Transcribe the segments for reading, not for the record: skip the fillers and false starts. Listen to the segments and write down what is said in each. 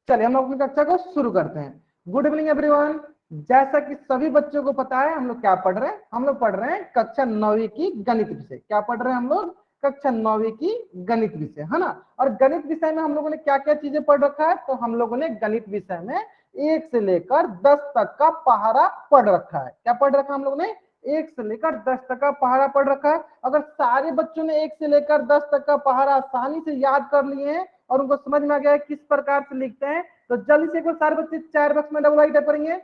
चलिए हम लोग अपनी कक्षा को शुरू करते हैं। Good evening everyone. जैसा कि सभी बच्चों को पता है, हम लोग क्या पढ़ रहे हैं? हम लोग पढ़ रहे हैं कक्षा 9वीं की गणित विषय। क्या पढ़ रहे हैं हम लोग? कक्षा 9वीं की गणित विषय, है ना। और गणित विषय में हम लोगों ने क्या क्या चीजें पढ़ रखा है? तो हम लोगों ने गणित विषय में 1 से लेकर 10 तक का पहाड़ा पढ़ रखा है। क्या पढ़ रखा है हम लोगों ने? 1 से लेकर 10 तक का पहाड़ा पढ़ रखा है। अगर सारे बच्चों ने 1 से लेकर 10 तक का पहाड़ा आसानी से याद कर लिए हैं और उनको समझ में आ गया है किस प्रकार से लिखते हैं, तो जल्दी से एक बार सारे बच्चे चैट बॉक्स में डबल आई टाइप करेंगे।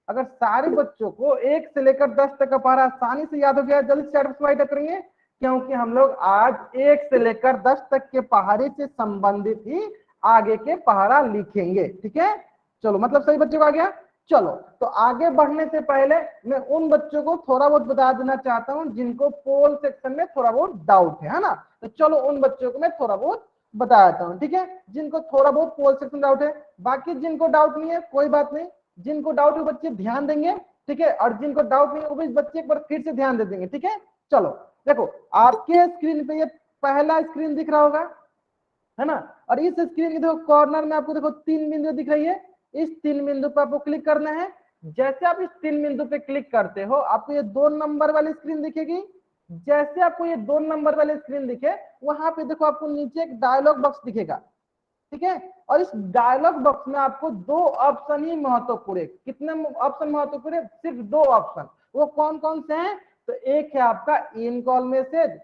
अगर सारे बच्चों को 1 से लेकर 10 तक का पहाड़ा आसानी से याद हो गया, जल्दी से चैट बॉक्स में आई टाइप करेंगे, क्योंकि हम लोग आज 1 से लेकर 10 तक के पहाड़े से संबंधित ही आगे के पहाड़ा लिखेंगे। ठीक है, चलो, मतलब सही बच्चों को आ गया। चलो, तो आगे बढ़ने से पहले मैं उन बच्चों को थोड़ा बहुत बता देना चाहता हूं जिनको पोल सेक्शन में थोड़ा बहुत डाउट है ना। तो चलो उन बच्चों को मैं थोड़ा बहुत बता देता हूँ। ठीक है, जिनको थोड़ा बहुत पोल सेक्शन डाउट है, बाकी जिनको डाउट नहीं है कोई बात नहीं। जिनको डाउट है बच्चे ध्यान देंगे, ठीक है, और जिनको डाउट नहीं है वो भी बच्चे एक बार फिर से ध्यान दे देंगे। ठीक है, चलो देखो, आपके स्क्रीन पे ये पहला स्क्रीन दिख रहा होगा, है ना। और इस स्क्रीन के देखो कॉर्नर में आपको देखो 3 बिंदु दिख रही है। इस 3 बिंदु पर आपको क्लिक करना है। जैसे आप इस 3 बिंदु पे क्लिक करते हो, आपको ये 2 नंबर वाली स्क्रीन दिखेगी। जैसे आपको ये 2 नंबर वाली स्क्रीन दिखे, वहां पे देखो आपको नीचे एक डायलॉग बॉक्स दिखेगा। ठीक है, और इस डायलॉग बॉक्स में आपको 2 ऑप्शन ही महत्वपूर्ण है। कितने ऑप्शन महत्वपूर्ण है? सिर्फ 2 ऑप्शन। वो कौन कौन से हैं? तो एक है आपका इन कॉल मैसेज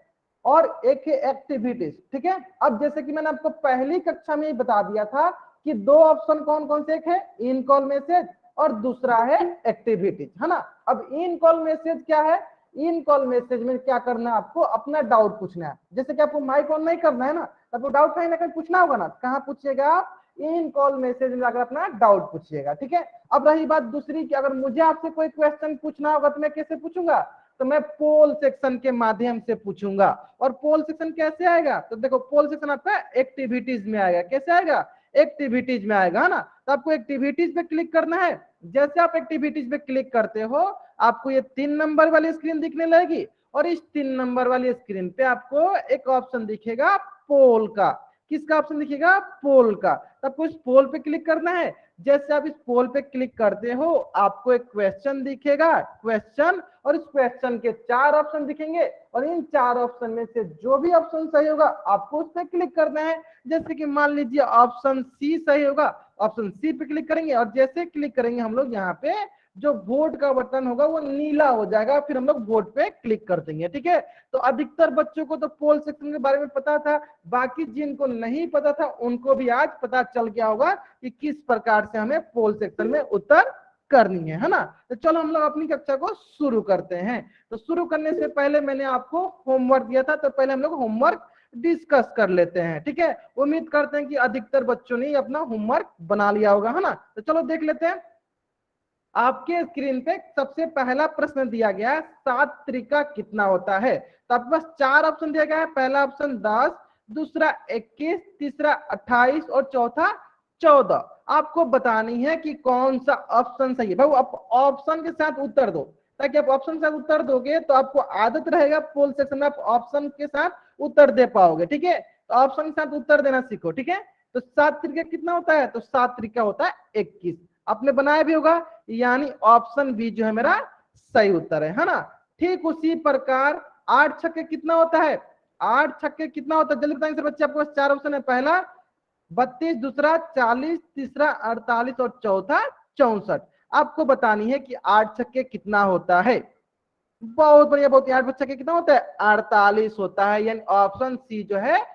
और एक है एक्टिविटीज। ठीक है, अब जैसे कि मैंने आपको पहली कक्षा में ही बता दिया था कि 2 ऑप्शन कौन कौन से, एक है इन कॉल मैसेज और दूसरा है एक्टिविटीज, है ना। अब इन कॉल मैसेज क्या है? इन कॉल मैसेज में क्या करना है? आपको अपना डाउट पूछना है। जैसे कि आपको माइक ऑन नहीं करना है ना, आपको डाउट कहीं ना कहीं पूछना होगा ना। कहाँ पूछिएगा आप? इन कॉल मैसेज में जाकर अपना डाउट पूछिएगा। ठीक है, अब रही बात दूसरी कि अगर मुझे आपसे कोई क्वेश्चन पूछना होगा तो मैं कैसे पूछूंगा? तो मैं पोल सेक्शन के माध्यम से पूछूंगा। और पोल सेक्शन कैसे आएगा? तो देखो, पोल सेक्शन आपका एक्टिविटीज में आएगा। कैसे आएगा? एक्टिविटीज में आएगा, है ना। तो आपको एक्टिविटीज पे क्लिक करना है। जैसे आप एक्टिविटीज पे क्लिक करते हो, आपको ये 3 नंबर वाली स्क्रीन दिखने लगेगी और इस 3 नंबर वाली स्क्रीन पे आपको एक ऑप्शन दिखेगा पोल का। किसका ऑप्शन दिखेगा? पोल का। तब आपको इस पोल पे क्लिक करना है। जैसे आप इस पोल पे क्लिक करते हो, आपको एक क्वेश्चन दिखेगा, क्वेश्चन, और इस क्वेश्चन के 4 ऑप्शन दिखेंगे और इन 4 ऑप्शन में से जो भी ऑप्शन सही होगा आपको उस पर क्लिक करना है। जैसे कि मान लीजिए ऑप्शन सी सही होगा, ऑप्शन सी पे क्लिक करेंगे और जैसे क्लिक करेंगे हम लोग यहाँ पे जो वोट का बटन होगा वो नीला हो जाएगा, फिर हम लोग वोट पे क्लिक कर देंगे। ठीक है, तो अधिकतर बच्चों को तो पोल सेक्शन के बारे में पता था, बाकी जिनको नहीं पता था उनको भी आज पता चल गया होगा कि किस प्रकार से हमें पोल सेक्शन में उत्तर करनी है ना। तो चलो हम लोग अपनी कक्षा को शुरू करते हैं। तो शुरू करने से पहले मैंने आपको होमवर्क दिया था, तो पहले हम लोग होमवर्क डिस्कस कर लेते हैं। ठीक है, उम्मीद करते हैं कि अधिकतर बच्चों ने अपना होमवर्क बना लिया होगा, है ना। तो चलो देख लेते हैं। आपके स्क्रीन पे सबसे पहला प्रश्न दिया गया है, 7 त्रिका कितना होता है। तो आपके पास 4 ऑप्शन दिया गया है। पहला ऑप्शन 10, दूसरा 21, तीसरा 28 और चौथा 14। आपको बतानी है कि कौन सा ऑप्शन सही है। भाई आप ऑप्शन के साथ उत्तर दो, ताकि आप ऑप्शन के साथ उत्तर दोगे तो आपको आदत रहेगा पोल सेक्शन में आप ऑप्शन के साथ उत्तर दे पाओगे। ठीक है, तो ऑप्शन के साथ उत्तर देना सीखो। ठीक है, तो 7 त्रिका कितना होता है? तो 7 त्रिका होता है 21। आपने बनाया भी होगा, यानी ऑप्शन बी जो है मेरा सही उत्तर है ना। ठीक उसी प्रकार 8 छक्के कितना होता है? 8 छक्के कितना होता है? जल्दी बताएंगे सर बच्चे। आपके पास 4 ऑप्शन है। पहला 32, दूसरा 40, तीसरा 48 और चौथा 64। आपको बतानी है कि 8 छक्के कितना होता है। बहुत बढ़िया, बहुत। 8 छक्के कितना होता है? 48 होता है, यानी ऑप्शन सी जो है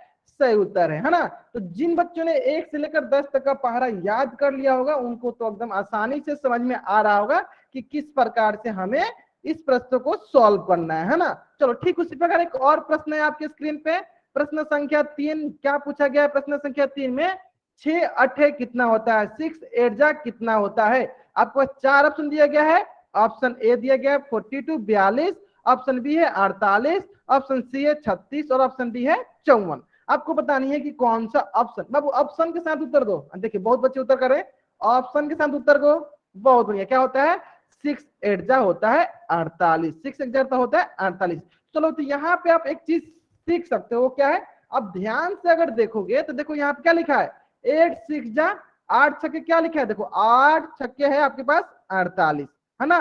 सही उत्तर है ना। तो जिन बच्चों ने 1 से लेकर 10 तक का पहाड़ा याद कर लिया होगा उनको तो एकदम आसानी से समझ में आ रहा होगा कि किस प्रकार से हमें इस प्रश्न को सॉल्व करना है ना। चलो ठीक उसी प्रकार एक और प्रश्न है आपके स्क्रीन पे। प्रश्न संख्या 3 क्या पूछा गया है? प्रश्न संख्या 3 में 6 अठे कितना होता है? 6 एट कितना होता है? आपको 4 ऑप्शन दिया गया है। ऑप्शन ए दिया गया है 42, 42, ऑप्शन बी है 48, ऑप्शन सी है 36 और ऑप्शन डी है 54। आपको बतानी है कि कौन सा ऑप्शन। बाबू ऑप्शन के साथ उत्तर दो। देखिए बहुत बच्चे उत्तर कर रहे हैं, ऑप्शन के साथ उत्तर दो। बहुत बढ़िया। क्या होता है? 6 8 होता है 48। 6 8 होता है 48। चलो तो यहाँ पे आप एक चीज सीख सकते हो, क्या है? अब ध्यान से अगर देखोगे तो देखो यहाँ पे क्या लिखा है? 8 6 8 छक्के क्या लिखा है, देखो 8 छक्के है आपके पास 48, है ना।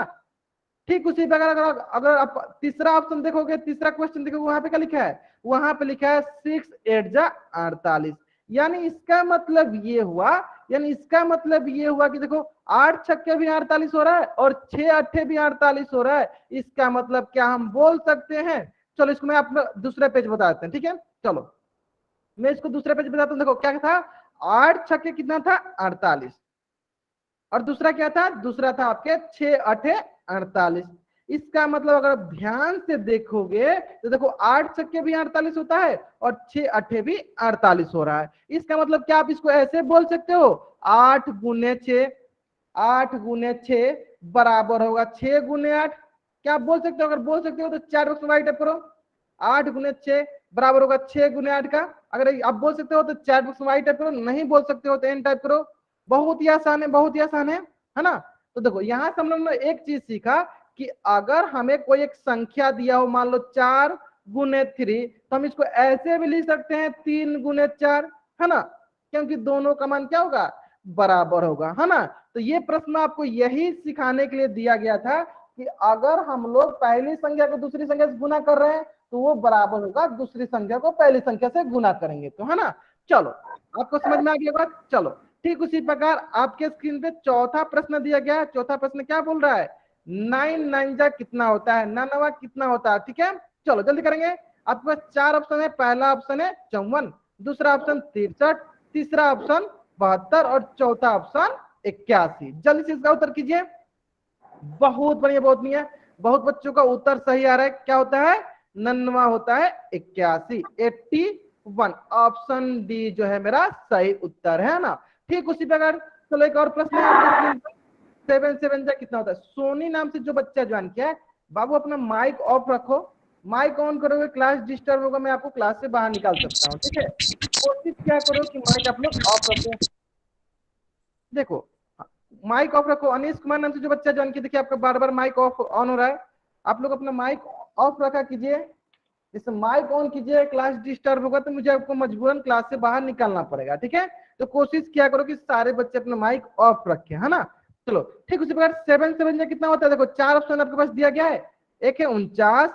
ठीक उसी प्रकार अगर अगर आप तीसरा ऑप्शन देखोगे, तीसरा क्वेश्चन देखोगे, वहां पे क्या लिखा है, वहां पे लिखा है 6 8 जा 48। यानी इसका मतलब ये हुआ, यानी इसका मतलब ये हुआ कि देखो 8 छक्के भी 48 हो रहा है और 6 अट्ठे भी 48 हो रहा है। इसका मतलब क्या हम बोल सकते हैं, चलो इसको मैं आप दूसरे पेज बताते हैं, ठीक है। चलो मैं इसको दूसरे पेज बताता हूँ। देखो क्या था, 8 छक्के कितना था 48, और दूसरा क्या था, दूसरा था आपके 6 अठे 48। इसका मतलब अगर ध्यान से देखोगे तो देखो 8 छक्के भी 48 होता है और 6 अठे भी 48 हो रहा है। इसका मतलब क्या आप इसको ऐसे बोल सकते हो, 8 गुने 6, 8 गुने 6 बराबर होगा 6 गुने 8। क्या आप बोल सकते हो, अगर बोल सकते हो तो चैट बॉक्स में वाइट टाइप करो, 8 गुने 6 बराबर होगा 6 गुने 8 का। अगर आप बोल सकते हो तो चैट बॉक्स में वाइट टाइप करो, नहीं बोल सकते हो तो एन टाइप करो। बहुत ही आसान है, बहुत ही आसान है ना। तो देखो यहां से हम लोग ने एक चीज सीखा कि अगर हमें कोई एक संख्या दिया हो, मान लो 4 गुने 3, तो हम इसको ऐसे भी लिख सकते हैं 3 गुने 4, है ना, क्योंकि दोनों का मान क्या होगा, बराबर होगा, है ना। तो ये प्रश्न आपको यही सिखाने के लिए दिया गया था कि अगर हम लोग पहली संख्या को दूसरी संख्या से गुना कर रहे हैं तो वो बराबर होगा दूसरी संख्या को पहली संख्या से गुना करेंगे, तो है ना। चलो आपको समझ में आ गया बात। चलो ठीक उसी प्रकार आपके स्क्रीन पे चौथा प्रश्न दिया गया है। चौथा प्रश्न क्या बोल रहा है, 9 9 जा कितना होता है, 9 कितना होता है, ठीक है। चलो जल्दी करेंगे। आपके पास 4 ऑप्शन है, पहला ऑप्शन है 54, दूसरा ऑप्शन 63, तीसरा ऑप्शन 72 और चौथा ऑप्शन 81। जल्दी से इसका उत्तर कीजिए। बहुत बढ़िया, बहुत बढ़िया, बहुत बच्चों का उत्तर सही आ रहा है। क्या होता है, 99 होता है 81, 81। ऑप्शन डी जो है मेरा सही उत्तर है ना। ठीक उसी प्रकार चलो एक और प्रश्न है आपके स्क्रीन पर, 7 7 जा कितना होता है। सोनी नाम से जो बच्चा ज्वाइन किया है, बाबू अपना माइक ऑफ रखो, माइक ऑन करोगे क्लास डिस्टर्ब होगा, मैं आपको क्लास से बाहर निकाल सकता हूँ, ठीक है। कोशिश क्या करो कि माइक आप लोग ऑफ रखो। देखो माइक ऑफ रखो। अनिश कुमार नाम से जो बच्चा ज्वाइन किया, देखिए आपका बार बार माइक ऑफ ऑन हो रहा है, आप लोग अपना माइक ऑफ रखा कीजिए। जैसे माइक ऑन कीजिए, क्लास डिस्टर्ब होगा तो मुझे आपको मजबूरन क्लास से बाहर निकालना पड़ेगा, ठीक है। तो कोशिश किया करो कि सारे बच्चे अपना माइक ऑफ रखें, है ना। चलो ठीक उसी प्रकार 7 7 जा कितना होता है, देखो 4 ऑप्शन आपके पास दिया गया है। एक है 49,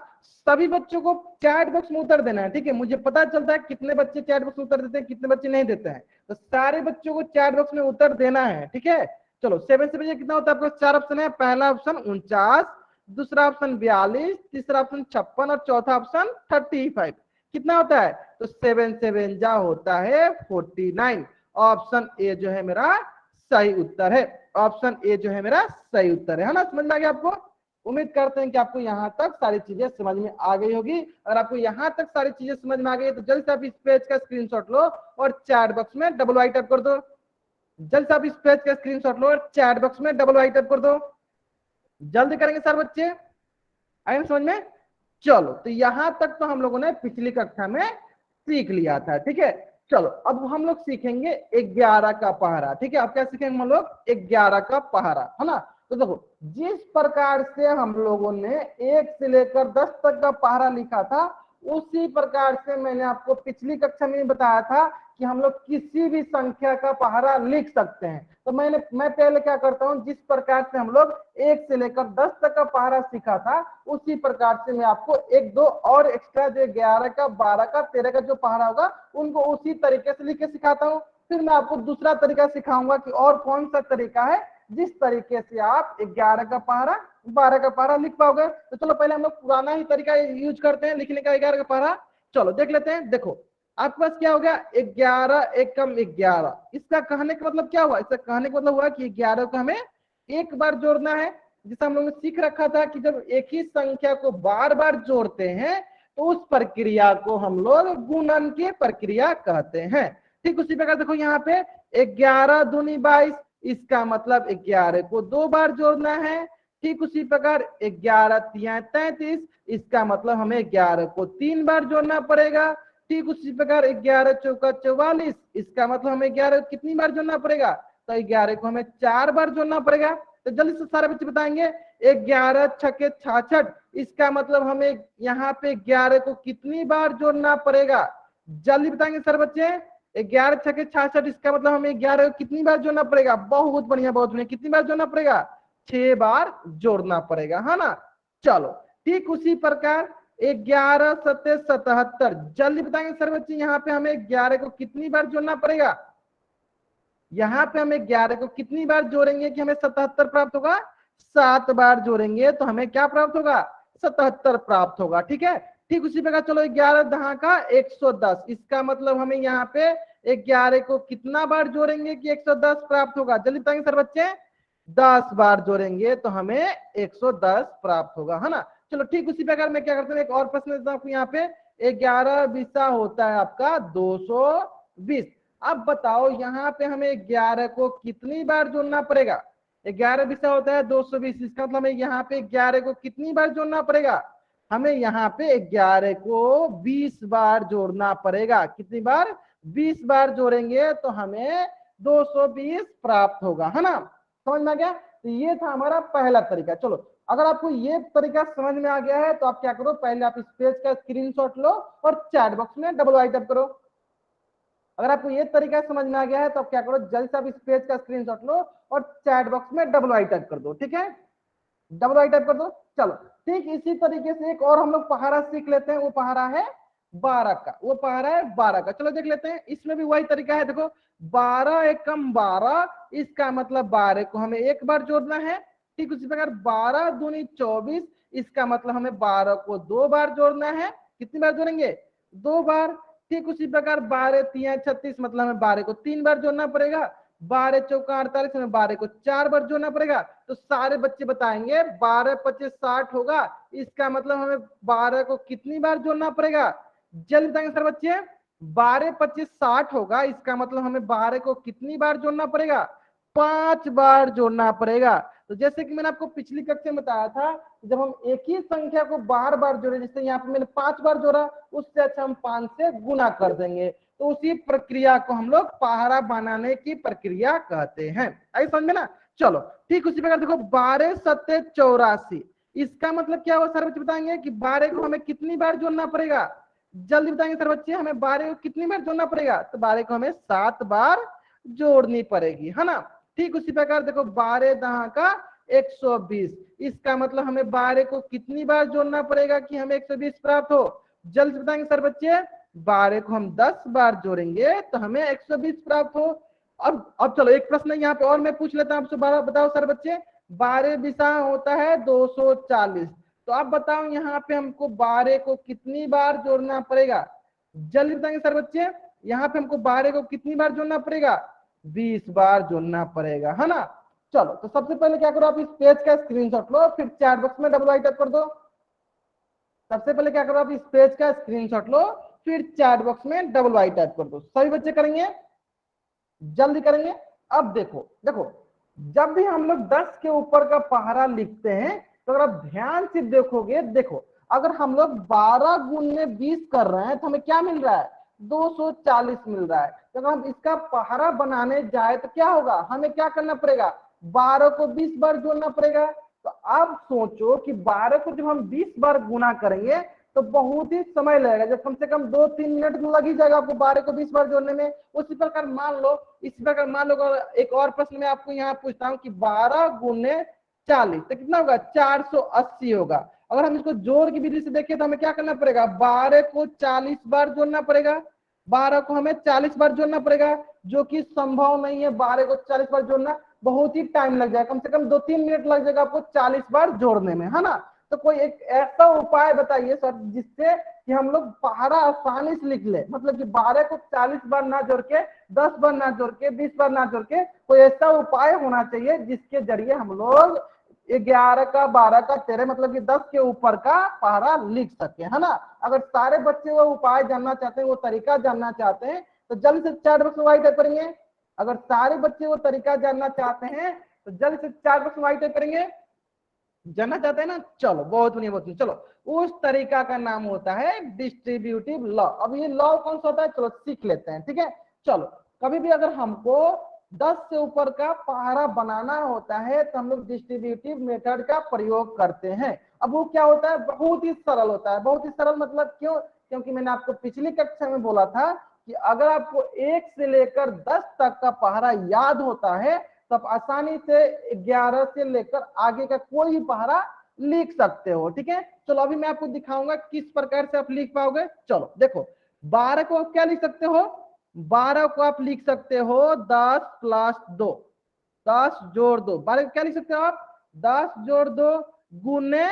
सभी बच्चों को चैट बॉक्स में उत्तर देना है, ठीक है। मुझे पता चलता है कितने बच्चे चैट बॉक्स में उत्तर देते हैं, कितने बच्चे नहीं देते हैं, तो सारे बच्चों को चैट बॉक्स में उत्तर देना है, ठीक है। चलो 7 7 कितना होता है, आपको 4 ऑप्शन है, पहला ऑप्शन 49, दूसरा ऑप्शन 42, तीसरा ऑप्शन 56 और चौथा ऑप्शन 35। कितना होता है, तो 7 7 जा होता है 49। ऑप्शन ए जो है मेरा सही उत्तर है, ऑप्शन ए जो है मेरा सही उत्तर है ना। समझ में आ गया आपको। उम्मीद करते हैं कि आपको यहाँ तक सारी चीजें समझ में आ गई होगी। अगर आपको यहाँ तक सारी चीजें समझ में आ गई तो जल्दी से आप इस पेज का स्क्रीनशॉट लो और चैट बॉक्स में डबल वाई टाइप कर दो। जल्दी से आप इस पेज का स्क्रीनशॉट लो और चैट बॉक्स में डबल वाई टाइप कर दो। जल्दी करेंगे सर बच्चे, आए समझ में। चलो तो यहां तक तो हम लोगों ने पिछली कक्षा में सीख लिया था, ठीक है। चलो अब हम लोग सीखेंगे 11 का पहाड़ा, ठीक है। अब क्या सीखेंगे हम लोग, 11 का पहाड़ा, है ना। तो देखो जिस प्रकार से हम लोगों ने 1 से लेकर 10 तक का पहाड़ा लिखा था, उसी प्रकार से मैंने आपको पिछली कक्षा में बताया था कि हम लोग किसी भी संख्या का पहाड़ा लिख सकते हैं। तो मैं पहले क्या करता हूं, जिस प्रकार से हम लोग 1 से लेकर 10 तक का पहाड़ा सीखा था, उसी प्रकार से मैं आपको 1 2 और एक्स्ट्रा जो 11 का 12 का 13 का जो पहाड़ा होगा उनको उसी तरीके से लिख के सिखाता हूँ। फिर मैं आपको दूसरा तरीका सिखाऊंगा कि और कौन सा तरीका है जिस तरीके से आप 11 का पहाड़ा 12 का पहाड़ा लिख पाओगे। तो चलो पहले हम लोग पुराना ही तरीका यूज करते हैं लिखने का 11 का पहाड़ा। चलो देख लेते हैं। देखो आपके पास क्या हो गया, 11 एकम 11। इसका कहने का मतलब क्या हुआ, इसका कहने का मतलब हुआ कि 11 को हमें एक बार जोड़ना है। जिसे हम लोगों ने सीख रखा था कि जब एक ही संख्या को बार बार जोड़ते हैं तो उस प्रक्रिया को हम लोग गुणन की प्रक्रिया कहते हैं। ठीक उसी प्रकार देखो यहाँ पे 11 दूनी 22, इसका मतलब 11 को 2 बार जोड़ना है। ठीक उसी प्रकार 11 तिया 33, इसका मतलब हमें 11 को 3 बार जोड़ना पड़ेगा। ठीक उसी प्रकार 11 चौका 44, इसका मतलब हमें 11 कितनी बार जोड़ना पड़ेगा, तो 11 को हमें 4 बार जोड़ना पड़ेगा। तो जल्दी से सारे बच्चे बताएंगे 11 छक्के 66, इसका मतलब हमें यहाँ पे 11 को कितनी बार जोड़ना पड़ेगा, जल्दी बताएंगे सर बच्चे। 11 छके 66, इसका मतलब हमें 11 को कितनी बार जोड़ना पड़ेगा? बहुत बढ़िया, बहुत बढ़िया। कितनी बार जोड़ना पड़ेगा? 6 बार जोड़ना पड़ेगा, है ना। चलो ठीक उसी प्रकार 11 सत्ते 77, जल्दी बताएंगे सर बच्चे, यहाँ पे हमें 11 को कितनी बार जोड़ना पड़ेगा? यहाँ पे हमें 11 को कितनी बार जोड़ेंगे कि हमें 77 प्राप्त होगा? 7 बार जोड़ेंगे तो हमें क्या प्राप्त होगा? 77 प्राप्त होगा। ठीक है, ठीक उसी प्रकार चलो 11 दहा का 110, इसका मतलब हमें यहाँ पे 11 को कितना बार जोड़ेंगे कि 110 प्राप्त होगा? जल्दी बताएंगे सर बच्चे। 10 बार जोड़ेंगे तो हमें 110 प्राप्त होगा, है ना। चलो ठीक उसी प्रकार मैं क्या करता हूँ, एक और प्रश्न देता हूँ यहाँ पे। 11 बीसा होता है आपका 220। अब बताओ यहाँ पे हमें 11 को कितनी बार जोड़ना पड़ेगा? 11 बीसा होता है 220, इसका मतलब हमें यहाँ पे 11 को कितनी बार जोड़ना पड़ेगा? हमें यहाँ पे 11 को 20 बार जोड़ना पड़ेगा। कितनी बार? 20 बार जोड़ेंगे तो हमें 220 प्राप्त होगा, है ना। समझ में आ गया? तो ये था हमारा पहला तरीका। चलो अगर आपको ये तरीका समझ में आ गया है तो आप क्या करो, पहले आप इस पेज का स्क्रीनशॉट लो और चैट बॉक्स में डबल आई टाइप करो। अगर आपको ये तरीका समझ में आ गया है तो आप क्या करो, जल्दी से आप इस पेज का स्क्रीनशॉट लो और चैट बॉक्स में डबल आई टाइप कर दो। ठीक है, डबल आई टाइप कर दो। चलो ठीक इसी तरीके से एक और हम लोग पहाड़ा सीख लेते हैं, वो पहाड़ा है 12 का, वो पहाड़ा है 12 का। चलो देख लेते हैं, इसमें भी वही तरीका है। देखो 12 एकम 12, इसका मतलब 12 को हमें एक बार जोड़ना है। ठीक उसी प्रकार 12 दूनी 24, इसका मतलब हमें 12 को 2 बार जोड़ना है। कितनी बार जोड़ेंगे? 2 बार। ठीक उसी प्रकार 12 3 36, मतलब हमें 12 को 3 बार जोड़ना पड़ेगा। 12 चौका 48 में 12 को 4 बार जोड़ना पड़ेगा। तो सारे बच्चे बताएंगे 12 25 60 होगा, इसका मतलब हमें 12 को कितनी बार जोड़ना पड़ेगा? जल्दी बताएंगे सर बच्चे। 12 25 60 होगा, इसका मतलब हमें 12 को कितनी बार जोड़ना पड़ेगा? 5 बार जोड़ना पड़ेगा। तो जैसे कि मैंने आपको पिछली कक्षा में बताया था, जब हम एक ही संख्या को बार बार जोड़े, जैसे यहाँ पे मैंने 5 बार जोड़ा, उससे अच्छा हम 5 से गुना कर देंगे। तो उसी प्रक्रिया को हम लोग पहाड़ा बनाने की प्रक्रिया कहते हैं। आई समझ में ना। चलो ठीक उसी प्रकार देखो 12 सत्ते 84, इसका मतलब क्या हुआ? सर बच्चे बताएंगे कि 12 को हमें कितनी बार जोड़ना पड़ेगा? जल्दी बताएंगे सर बच्चे, हमें 12 को कितनी बार जोड़ना पड़ेगा? तो 12 को हमें 7 बार जोड़नी पड़ेगी, है ना। ठीक उसी प्रकार देखो 12 दहा का 120, इसका मतलब हमें 12 को कितनी बार जोड़ना पड़ेगा कि हमें 120 प्राप्त हो? जल्दी बताएंगे सर बच्चे। 12 को हम 10 बार जोड़ेंगे तो हमें 120 प्राप्त हो। अब चलो एक प्रश्न यहाँ पे और मैं पूछ लेता हूँ आपसे, बताओ सर बच्चे। 12 दिशा होता है 240, तो आप बताओ यहाँ पे हमको 12 को कितनी बार जोड़ना पड़ेगा? जल्दी बताएंगे सर बच्चे। यहाँ पे हमको 12 को कितनी बार जोड़ना पड़ेगा? 20 बार जोड़ना पड़ेगा, है ना। चलो तो सबसे पहले क्या करो, आप इस पेज का स्क्रीनशॉट लो, फिर चैट बॉक्स में डबल आई टाइप कर दो। सबसे पहले क्या करो, आप इस पेज का स्क्रीनशॉट लो, फिर चैट बॉक्स में डबल आई टाइप कर दो। सभी बच्चे करेंगे? जल्दी करेंगे। अब देखो देखो, जब भी हम लोग 10 के ऊपर का पहाड़ा लिखते हैं तो अगर आप ध्यान से देखोगे, देखो अगर हम लोग 12 गुण में 20 कर रहे हैं तो हमें क्या मिल रहा है? 240 मिल रहा है। तो अगर हम इसका पहाड़ा बनाने जाए तो क्या होगा? हमें क्या करना पड़ेगा? 12 को 20 बार जोड़ना पड़ेगा। तो अब सोचो कि 12 को जब हम 20 बार गुना करेंगे तो बहुत ही समय लगेगा, जब कम से कम 2-3 मिनट लग ही जाएगा आपको 12 को 20 बार जोड़ने में। उसी प्रकार मान लो, इसी प्रकार मान लो एक और प्रश्न में आपको यहाँ पूछता हूँ कि 12 गुने 40 तो कितना होगा? 480 होगा। अगर हम इसको जोड़ की विधि से देखें तो हमें क्या करना पड़ेगा? 12 को 40 बार जोड़ना पड़ेगा। 12 को हमें 40 बार जोड़ना पड़ेगा, जो कि संभव नहीं है। 12 को 40 बार जोड़ना बहुत ही टाइम लग जाएगा, कम से कम 2-3 मिनट लग जाएगा आपको 40 बार जोड़ने में, है ना। तो कोई एक ऐसा उपाय बताइए सर जिससे कि हम लोग पहाड़ा आसानी से लिख ले, मतलब कि 12 को 40 बार ना जोड़ के, 10 बार ना जोड़ के, 20 बार ना जोड़ के, कोई ऐसा उपाय होना चाहिए जिसके जरिए हम लोग 11 का 12 का 13 मतलब कि 10 के ऊपर का पहाड़ा लिख सके, है ना। अगर सारे बच्चे वो उपाय जानना चाहते हैं, वो तरीका जानना चाहते हैं तो जल्द से चैट बॉक्स में टाइप करेंगे। अगर सारे बच्चे वो तरीका जानना चाहते हैं तो जल्द से चैट बॉक्स में टाइप करेंगे। जानना चाहते हैं ना? चलो बहुत बढ़िया, बहुत बढ़िया। चलो उस तरीका का नाम होता है डिस्ट्रीब्यूटिव लॉ। अब ये लॉ कौन सा होता है, चलो सीख लेते हैं। ठीक है, चलो कभी भी अगर हमको 10 से ऊपर का पहाड़ा बनाना होता है तो हम लोग डिस्ट्रीब्यूटिव मेथड का प्रयोग करते हैं। अब वो क्या होता है? बहुत ही सरल होता है। बहुत ही सरल मतलब क्यों? क्योंकि मैंने आपको पिछली कक्षा में बोला था कि अगर आपको 1 से लेकर 10 तक का पहाड़ा याद होता है तो आप आसानी से 11 से लेकर आगे का कोई भी पहाड़ा लिख सकते हो। ठीक है, चलो अभी मैं आपको दिखाऊंगा किस प्रकार से आप लिख पाओगे। चलो देखो, 12 को आप क्या लिख सकते हो, 12 को आप लिख सकते हो 10 प्लस 2, 10 जोड़ 2, 12 को क्या लिख सकते हो आप, 10 जोड़ 2 गुने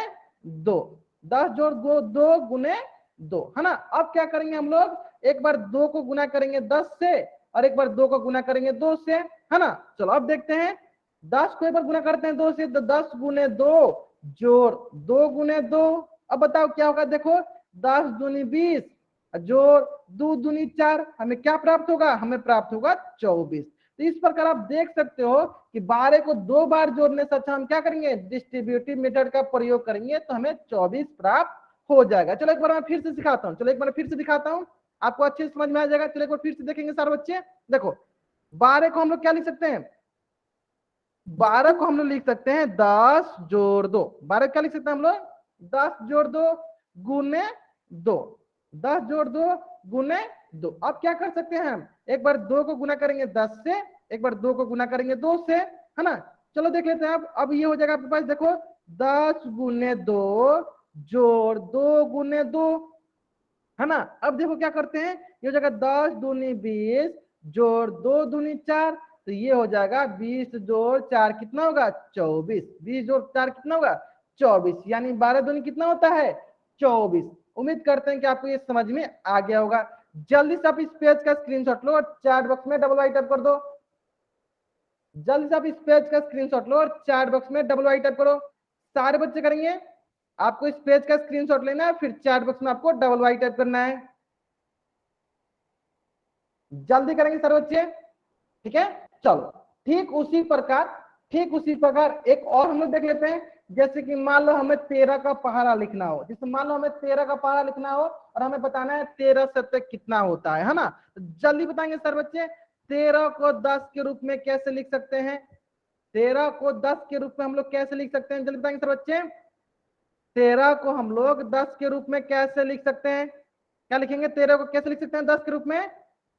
2, 10 जोड़ 2 2 गुने 2, है ना। अब क्या करेंगे हम लोग, एक बार 2 को गुना करेंगे 10 से और एक बार 2 को गुना करेंगे 2 से, है ना। चलो अब देखते हैं, 10 को एक बार गुना करते हैं 2 से तो 10 गुने 2 जोड़ 2 गुने 2। अब बताओ क्या होगा, देखो 10 दूनी 20 जोड़ 2 दूनी 4, हमें क्या प्राप्त होगा, हमें प्राप्त होगा 24। तो इस प्रकार आप देख सकते हो कि 12 को 2 बार जोड़ने से अच्छा हम क्या करेंगे, डिस्ट्रीब्यूटिव मेथड का प्रयोग करेंगे तो हमें 24 प्राप्त हो जाएगा। चलो एक बार मैं फिर से सिखाता हूँ, चलो एक बार फिर से दिखाता हूँ, आपको अच्छे से समझ में आ जाएगा। चलो एक बार फिर से देखेंगे सारे बच्चे, देखो 12 को हम लोग क्या लिख सकते हैं, 12 को हम लोग लिख सकते हैं 10 जोड़ 2, 12 क्या लिख सकते हैं हम लोग, 10 जोड़ 2 गुने 2, 10 जोड़ 2 गुने 2। अब क्या कर सकते हैं हम, एक बार 2 को गुना करेंगे 10 से, एक बार 2 को गुना करेंगे 2 से, है ना। चलो देख लेते हैं अब ये हो जाएगा आपके पास, देखो 10 गुने 2 जोड़ 2 गुने 2, है ना। अब देखो क्या करते हैं, ये हो जाएगा 10 दूनी 20 जोड़ 2 दूनी 4, तो ये हो जाएगा 20 जोड़ 4 कितना होगा 24, 20 जोड़ 4 कितना होगा 24, यानी 12 दूनी कितना होता है 24। उम्मीद करते हैं कि आपको ये समझ में आ गया होगा। जल्दी से आप इस पेज का स्क्रीनशॉट लो और चैट बॉक्स में डबल आई टाइप कर दो, जल्दी से आप इस पेज का स्क्रीनशॉट लो और चैट बॉक्स में डबल आई टाइप करो। सारे बच्चे करेंगे, आपको इस पेज का स्क्रीनशॉट लेना है, फिर चैट बॉक्स में आपको डबल वाई टाइप करना है, जल्दी करेंगे सारे बच्चे, ठीक है। चलो ठीक उसी प्रकार एक और हम लोग देख लेते हैं। जैसे कि मान लो हमें 13 का पहाड़ा लिखना हो, जैसे मान लो हमें 13 का पहाड़ा लिखना हो और हमें बताना है 13 शतक कितना होता है ना। तो जल्दी बताएंगे सर बच्चे, 13 को 10 के रूप में कैसे लिख सकते हैं, 13 को 10 के रूप में हम लोग कैसे लिख सकते हैं, जल्दी बताएंगे सर बच्चे। 13 को हम लोग 10 के रूप में कैसे लिख सकते हैं, क्या लिखेंगे, 13 को कैसे लिख सकते हैं 10 के रूप में,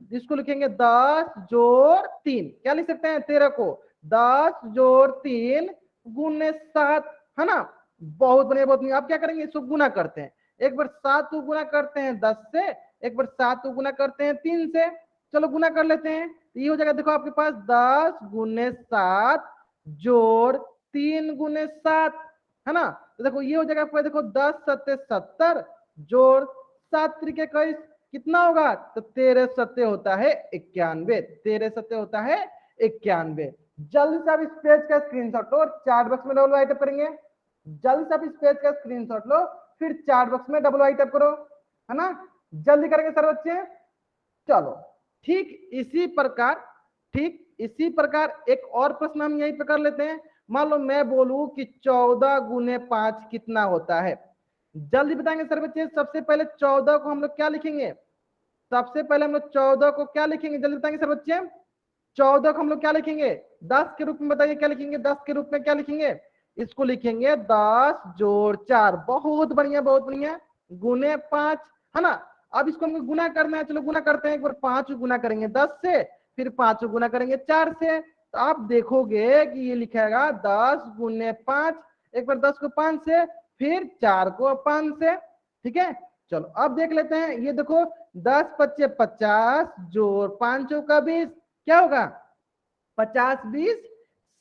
जिसको लिखेंगे 10 जोड़ 3, क्या लिख सकते हैं 13 को 10 जोड़ 3 गुने 7, है ना। बहुत बढ़िया बहुत बढ़िया। अब क्या करेंगे, इसको गुना करते हैं, एक बार 7 को गुना करते हैं 10 से, एक बार 7 को गुना करते हैं 3 से। चलो गुना कर लेते हैं, तो ये हो जाएगा, देखो आपके पास 10 गुने 7 जोड़ 3 गुने 7, है ना। तो देखो ये हो जाएगा आपको, देखो 10 सत्ते 70 जोड़ 7 त्रिके 21 कितना होगा, तो 13 सत्ते होता है 91, 13 सत्ते होता है 91। जल्दी से आप इस पेज का स्क्रीनशॉट लो और चैट बॉक्स में डबल वाई टाइप करेंगे, जल्दी से आप इस पेज का स्क्रीनशॉट लो फिर चैट बॉक्स में डबल वाई टाइप करो, है ना। जल्दी करेंगे सर बच्चे। चलो ठीक इसी प्रकार एक और प्रश्न हम यहीं पे कर लेते हैं। मान लो मैं बोलूं कि 14 गुने 5 कितना होता है, जल्दी बताएंगे सर बच्चे। सबसे पहले 14 को हम लोग क्या लिखेंगे, सबसे पहले हम लोग 14 को क्या लिखेंगे, जल्दी बताएंगे सर बच्चे। 14 को हम लोग क्या लिखेंगे 10 के रूप में, बताइए क्या लिखेंगे 10 के रूप में, क्या लिखेंगे, इसको लिखेंगे 10 जोड़ 4, बहुत बढ़िया बहुत बढ़िया, गुने 5, है ना। अब इसको हमको गुना करना है, चलो गुना करते हैं, एक बार 5 गुना करेंगे 10 से, फिर 5 गुना करेंगे 4 से, तो आप देखोगे कि ये लिखेगा 10 गुने 5, एक बार 10 को 5 से, फिर 4 को 5 से, ठीक है। चलो अब देख लेते हैं, ये देखो 10 पच्चे 50 जोड़ 5 चौका 20 क्या होगा 50 20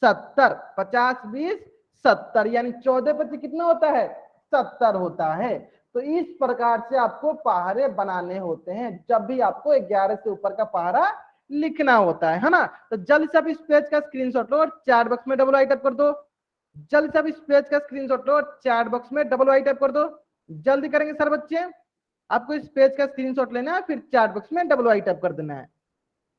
70, 50 20 70, यानी 14 पच्चीस कितना होता है 70 होता है। तो इस प्रकार से आपको पहाड़े बनाने होते हैं जब भी आपको 11 से ऊपर का पहाड़ा लिखना होता है ना। तो जल्दी से आप इस पेज का स्क्रीनशॉट लो और चैट बॉक्स में डबल आई टाइप कर दो, जल्दी से आप इस पेज का स्क्रीनशॉट लो और चैट बॉक्स में डबल आई टाइप कर दो, जल्दी करेंगे सर बच्चे। आपको इस पेज का स्क्रीनशॉट लेना है, फिर चैट बॉक्स में डबल आई टाइप कर देना है।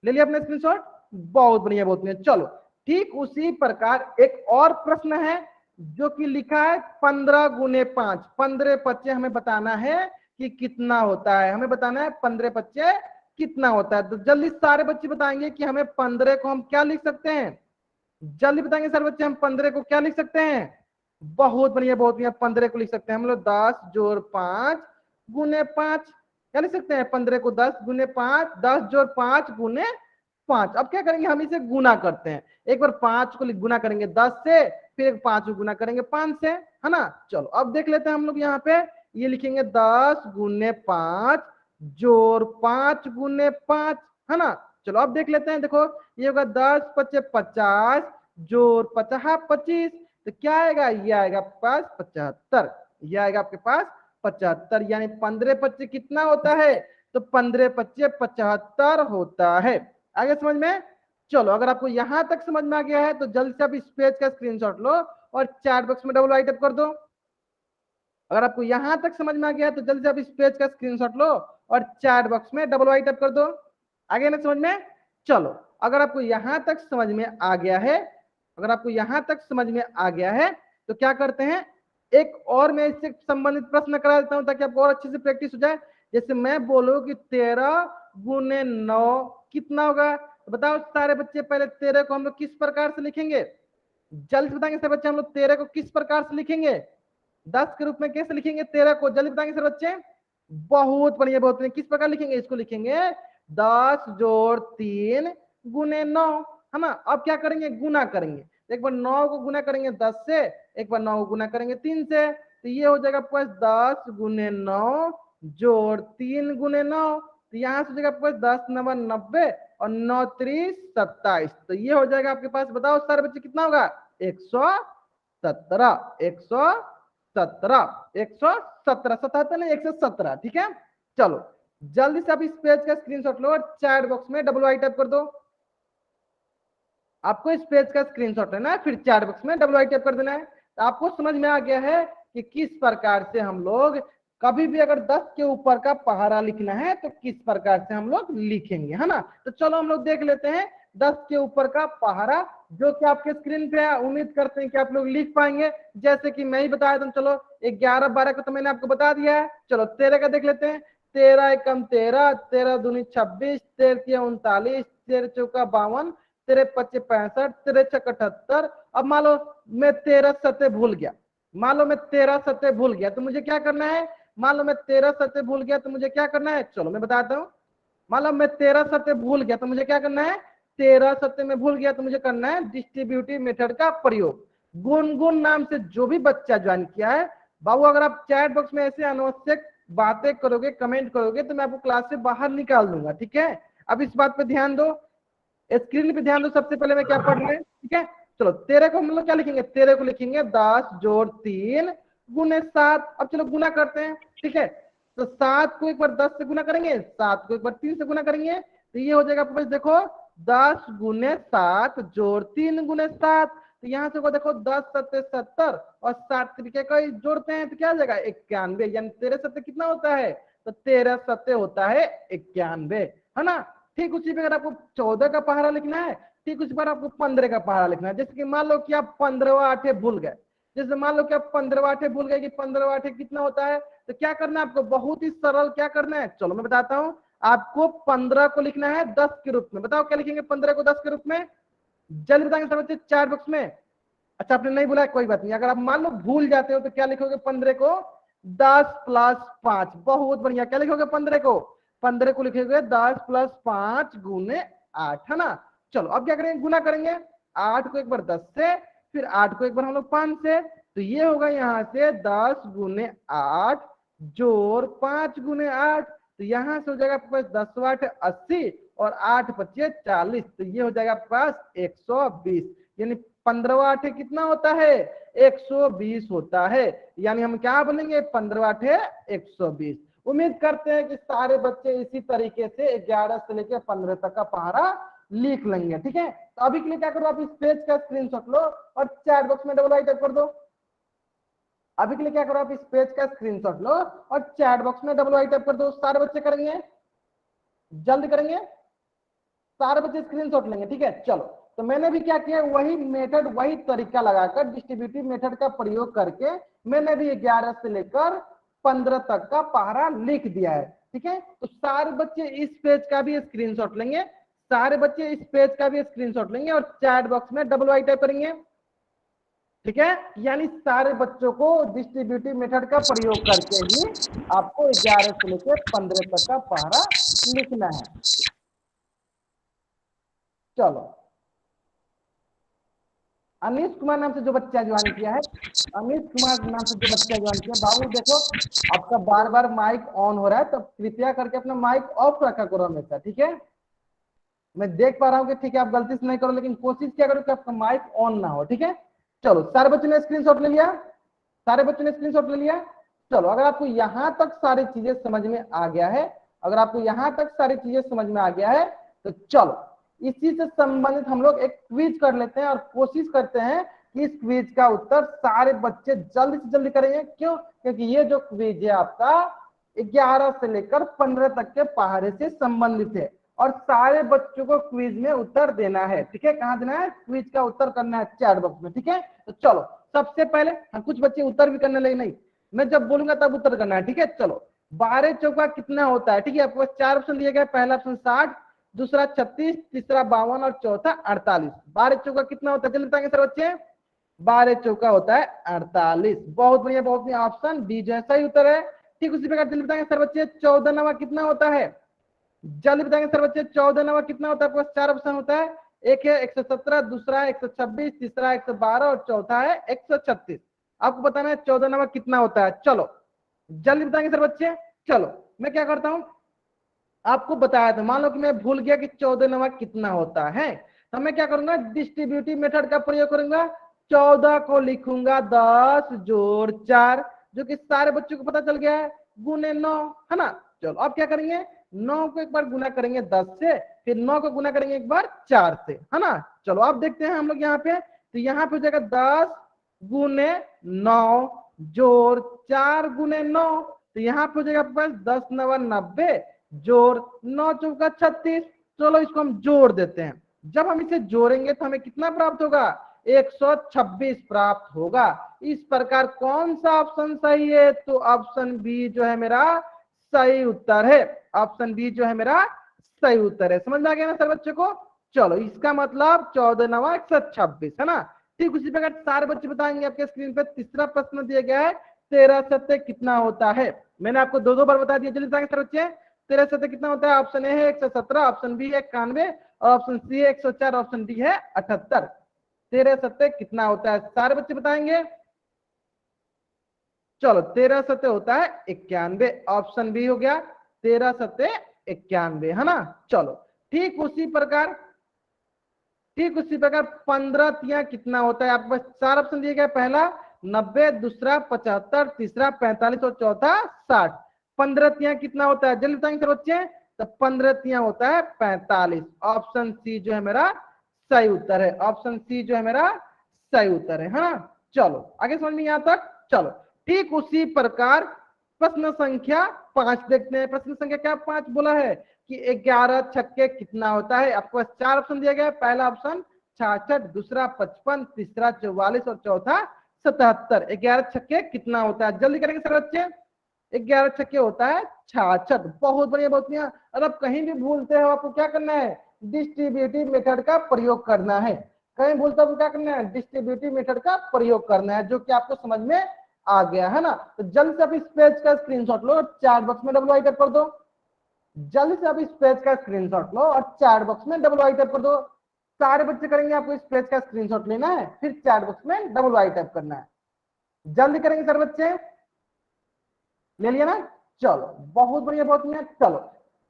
ले लिया अपने स्क्रीनशॉट, बहुत बढ़िया बहुत बढ़िया। चलो ठीक उसी प्रकार एक और प्रश्न है जो कि लिखा है 15 गुने 5, 15 पच्चे हमें बताना है कि कितना होता है, हमें बताना है 15 पच्चे कितना होता है। तो जल्दी सारे बच्चे बताएंगे कि हमें 15 को हम क्या लिख सकते हैं, जल्दी बताएंगे सर बच्चे, हम 15 को क्या लिख सकते हैं, बहुत बढ़िया बहुत बढ़िया, 15 को लिख सकते हैं हम लोग 10 जोड़ 5 गुने 5, क्या लिख सकते हैं 15 को 10 गुने 5, 10 जोड़ 5 गुने 5। अब क्या करेंगे हम इसे गुना करते हैं, एक बार 5 को गुना करेंगे 10 से, फिर एक 5 को गुना करेंगे 5 से, है ना। चलो अब देख लेते हैं हम लोग यहाँ पे, ये लिखेंगे 10 गुने 5 जोड़ 5 गुने 5, है ना। चलो अब देख लेते हैं, देखो ये होगा 10 पचे 50 जोड़ 50 25, तो क्या आएगा, ये आएगा आपके पास 75, ये आएगा आपके पास 75, यानी 15 25 कितना होता है, तो 15 25 75 होता है। आगे समझ में। चलो अगर आपको यहां तक समझ में आ गया है तो जल्द से आप इस पेज का स्क्रीनशॉट लो और चैट बॉक्स में डबल आई टाइप कर दो। अगर आपको यहां तक समझ में आ गया है तो जल्द से आप इस पेज का स्क्रीनशॉट लो और चैट बॉक्स में डबल आई टाइप कर दो। आगे ना समझ में। चलो अगर आपको यहां तक समझ में आ गया है, अगर आपको यहां तक समझ में आ गया है तो क्या करते हैं, एक और मैं इससे संबंधित प्रश्न करा देता हूं ताकि आपको और अच्छे से प्रैक्टिस हो जाए। जैसे मैं बोलूं कि 13 गुने 9 कितना होगा, तो बताओ सारे बच्चे, पहले 13 को हम लोग किस प्रकार से लिखेंगे, जल्दी बताएंगे सर बच्चे, हम लोग 13 को किस प्रकार से लिखेंगे, 10 के रूप में कैसे लिखेंगे 13 को, जल्दी बताएंगे सर बच्चे। बहुत बढ़िया, बहुत बढ़िया। किस प्रकार लिखेंगे, इसको लिखेंगे 10 जोड़ 3 गुने 9, है ना। अब क्या करेंगे, गुना करेंगे, एक बार 9 को गुना करेंगे 10 से, एक बार 9 को गुना करेंगे 3 से, तो ये हो जाएगा आपके पास 10 गुने 9 जोड़ 3 गुने 9, तो यहाँ से हो जाएगा आपके पास 10 9 90 और 9 3 27, तो ये हो जाएगा आपके पास, बताओ सारे बच्चे कितना होगा 117, 117, 117, 77 नहीं 117, ठीक है। चलो जल्दी से आप इस पेज का स्क्रीनशॉट लो और चैट बॉक्स में डबल आई टाइप कर दो। आपको इस पेज का स्क्रीनशॉट लेना है, फिर चैट बॉक्स में डबल आई टाइप कर देना है। तो आपको समझ में आ गया है कि किस प्रकार से हम लोग कभी भी अगर 10 के ऊपर का पहाड़ा लिखना है तो किस प्रकार से हम लोग लिखेंगे, है ना। तो चलो हम लोग देख लेते हैं 10 के ऊपर का पहाड़ा, जो कि आपके स्क्रीन पे है। उम्मीद करते हैं कि आप लोग लिख पाएंगे, जैसे कि मैं ही बताया था। चलो 11 12 को तो मैंने आपको बता दिया है, चलो 13 का देख लेते हैं। 13 एकम 13, 13 दूनी 26, 13 39, 13 चौका 52, 13 पच्चे 65, 13 छक 78। अब मान लो मैं 13 सत्य भूल गया, मान लो मैं 13 सत्य भूल गया तो मुझे क्या करना है, मान लो मैं 13 सत्य भूल गया तो मुझे क्या करना है, चलो मैं बताता हूँ। मान लो मैं 13 सत्य भूल गया तो मुझे क्या करना है, 13 सत्य में भूल गया तो मुझे करना है डिस्ट्रीब्यूटिव मेथड का प्रयोग। गुनगुन नाम से जो भी बच्चा ज्वाइन किया है, बाबू अगर आप चैट बॉक्स में ऐसे अनावश्यक बातें करोगे, कमेंट करोगे तो मैं आपको क्लास से बाहर निकाल दूंगा, ठीक है। अब इस बात पे ध्यान दो, स्क्रीन पे ध्यान दो, सबसे पहले मैं क्या पढ़ रहे हैं, ठीक है। चलो 13 को हम लोग क्या लिखेंगे, 13 को लिखेंगे 10 जोड़ 3 गुने 7। अब चलो गुना करते हैं, ठीक है। तो 7 को एक बार 10 से गुना करेंगे, 7 को एक बार 3 से गुना करेंगे, तो ये हो जाएगा आपके पास, देखो 10 गुने 7 जोड़ 3 गुने 7, तो यहाँ से देखो 10 सत्ते 70 और 7 तरीके का जोड़ते हैं तो क्या हो जाएगा 91, यानी 13 सत्ते कितना होता है, तो 13 सत्ते होता है 91, है ना। ठीक उसी पे अगर आपको 14 का पहाड़ा लिखना है, ठीक उसी पर आपको 15 का पहाड़ा लिखना है। जैसे कि मान लो कि आप 15वां आठे भूल गए, जैसे मान लो कि आप 15वां आठे भूल गए कि 15वां आठे कितना होता है, तो क्या करना है आपको, बहुत ही सरल क्या करना है, चलो मैं बताता हूँ। आपको 15 को लिखना है 10 के रूप में, बताओ क्या लिखेंगे 15 को 10 के रूप में, जल्दी बताएंगे सब बच्चे चैट बॉक्स में। अच्छा आपने नहीं बोला, कोई बात नहीं, अगर आप मान लो भूल जाते हो तो क्या लिखोगे 15 को 10 प्लस 5, बहुत बढ़िया, क्या लिखोगे 15 को, 15 को लिखेंगे 10 प्लस 5 गुने 8, है ना। चलो अब क्या करेंगे, गुना करेंगे, 8 को एक बार 10 से, फिर 8 को एक बार हम लोग 5 से, तो ये होगा यहाँ से 10 गुने 8 जोड़ 5 गुने 8, तो यहाँ से हो जाएगा आपके पास 10 8 80 और 8 25 40, तो ये हो जाएगा आपके पास 120, यानी 15वां आठे कितना होता है 120 होता है, यानी हम क्या बोलेंगे 15वां आठे 120। उम्मीद करते हैं कि सारे बच्चे इसी तरीके से 11 से लेकर 15 तक का पहाड़ा लिख लेंगे, ठीक है। तो अभी के लिए क्या करो, आप इस पेज का स्क्रीनशॉट लो और चैट बॉक्स में डबल आई टाइप कर दो। अभी के लिए क्या करो, आप इस पेज का स्क्रीनशॉट लो और चैट बॉक्स में डबल आई टाइप कर दो। सारे बच्चे करेंगे, जल्दी करेंगे, सारे बच्चे स्क्रीनशॉट लेंगे, ठीक है। चलो तो मैंने भी क्या किया, वही मेथड वही तरीका लगाकर डिस्ट्रीब्यूटिव मेथड का प्रयोग करके मैंने भी 11 से लेकर 15 तक का पहाड़ा लिख दिया है, ठीक है। तो सारे बच्चे इस पेज का भी स्क्रीनशॉट लेंगे, सारे बच्चे इस पेज का भी स्क्रीनशॉट लेंगे और चैट बॉक्स में डबल आई टाइप करेंगे। ठीक है, यानी सारे बच्चों को डिस्ट्रीब्यूटिव मेथड का प्रयोग करके ही आपको 11 से लेकर 15 तक का पहरा लिखना है। चलो, अनीश कुमार नाम से जो बच्चा ज्वाइन किया है, अनीश कुमार नाम से जो बच्चा ज्वाइन किया, बाबू देखो आपका बार बार माइक ऑन हो रहा है, तो कृपया करके अपना माइक ऑफ रखा करो हमेशा, ठीक है। मैं देख पा रहा हूँ कि ठीक है आप गलती से नहीं करो, लेकिन कोशिश क्या करो कि आपका माइक ऑन ना हो, ठीक है। चलो, सारे बच्चों ने स्क्रीनशॉट ले लिया, सारे बच्चों ने स्क्रीनशॉट ले लिया। चलो, अगर आपको यहां तक सारी चीजें समझ में आ गया है, अगर आपको यहां तक सारी चीजें समझ में आ गया है, तो चलो इसी से संबंधित हम लोग एक क्विज कर लेते हैं और कोशिश करते हैं कि इस क्विज का उत्तर सारे बच्चे जल्दी से जल्दी करेंगे। क्यों? क्योंकि ये जो क्विज है आपका 11 से लेकर 15 तक के पहाड़े से संबंधित है और सारे बच्चों को क्विज में उत्तर देना है, ठीक है। कहाँ देना है? क्विज का उत्तर करना है चैट बॉक्स में, ठीक है। तो चलो, सबसे पहले हम कुछ बच्चे उत्तर भी करने लगे, नहीं मैं जब बोलूंगा तब उत्तर करना है, ठीक है। चलो, 12 चौका कितना होता है? ठीक है, आपको 4 ऑप्शन दिए गए, पहला ऑप्शन 60, दूसरा 36, तीसरा 52 और चौथा 48। 12 चौका कितना होता है जल्दी बताएंगे सर बच्चे? 12 चौका होता है 48। बहुत बढ़िया, बहुत बढ़िया, ऑप्शन बी जैसा ही उत्तर है। ठीक उसी प्रकार जल्दी बताएंगे सर बच्चे 14 नवा कितना होता है? जल्दी बताएंगे सर बच्चे 14 नवा कितना होता है? आपके पास 4 ऑप्शन होता है, एक है 117, दूसरा है 126, तीसरा 112 और चौथा है 136। आपको बताना है 14 नवा कितना होता है। चलो जल्दी बताएंगे सर बच्चे। चलो, मैं क्या करता हूं, आपको बताया था, मान लो कि मैं भूल गया कि 14 नवा कितना होता है, तो मैं क्या करूंगा, डिस्ट्रीब्यूटिव मेथड का प्रयोग करूंगा। 14 को लिखूंगा 10 जोड़ 4, जो कि सारे बच्चों को पता चल गया है, गुने 9, है ना। चलो अब क्या करेंगे, 9 को एक बार गुना करेंगे 10 से, फिर 9 को गुना करेंगे एक बार 4 से, है ना। चलो अब देखते हैं हम लोग यहाँ पे, तो यहाँ पे हो जाएगा 10 गुने 9 जोड़ 4 गुने 9, तो यहाँ पे हो जाएगा आपके पास 10 9 90 जोड़ 9 चौका 36। चलो इसको हम जोड़ देते हैं, जब हम इसे जोड़ेंगे तो हमें कितना प्राप्त होगा? 126 प्राप्त होगा। इस प्रकार कौन सा ऑप्शन सही है? तो ऑप्शन बी जो है मेरा सही उत्तर है। ऑप्शन बी जो है मेरा सही उत्तर है। समझ में आ गया ना सर बच्चे को? चलो, इसका मतलब 14 9 126, है ना। ठीक उसी प्रकार सारे बच्चे बताएंगे। आपके स्क्रीन पे तीसरा प्रश्न दिया गया है, 13 सत्य कितना होता है? मैंने आपको दो बार बता दिया, जल्दी बताएंगे सर बच्चे 13 सत्य कितना होता है? ऑप्शन ए है 117, ऑप्शन बी है 91 और ऑप्शन सी है 104, ऑप्शन डी है 78। 13 सत्य कितना होता है? सारे बच्चे बताएंगे। चलो, 13 सत्य होता है 91, ऑप्शन बी हो गया 13 सत्य 91, है ना। चलो, ठीक उसी प्रकार 15 तिया कितना होता है? आपके पास 4 ऑप्शन दिए गए, पहला 90, दूसरा 75, तीसरा 45 और चौथा 60। 15 तिया कितना होता है जल्दी बताएंगे सर बच्चे? तो 15 तिया होता है 45। ऑप्शन सी जो है मेरा सही उत्तर है। ऑप्शन सी जो है मेरा सही उत्तर है ना। चलो आगे समझ में यहाँ तक। चलो, ठीक उसी प्रकार प्रश्न संख्या 5 देखते हैं। प्रश्न संख्या क्या 5 बोला है कि 11 छक्के कितना होता है? आपको 4 ऑप्शन दिया गया है, पहला ऑप्शन 66, दूसरा 55, तीसरा 44 और चौथा 77। 11 छक्के कितना होता है? जल्दी करेंगे सर बच्चे। 11 छक्के होता है 66। बहुत बढ़िया, बहुत बढ़िया। अगर आप कहीं भी भूलते हो, आपको क्या करना है? डिस्ट्रीब्यूटिव मेथड का प्रयोग करना है। कहीं भूलते हो क्या करना है? डिस्ट्रीब्यूटिव मेथड का प्रयोग करना है, जो कि आपको समझ में आ गया है ना। तो जल्द से आप इस पेज का स्क्रीनशॉट लो और चैट बॉक्स में डब्ल्यू टाइप कर दो। जल्दी से आप इस पेज का स्क्रीनशॉट लो और चैट बॉक्स में डब्ल्यू टाइप कर दो। सारे बच्चे करेंगे, आपको इस पेज का स्क्रीनशॉट लेना है, फिर चैट बॉक्स में डब्ल्यू टाइप करना है। जल्दी करेंगे सर बच्चे, ले लिया ना। चलो, बहुत बढ़िया, बहुत बढ़िया। चलो,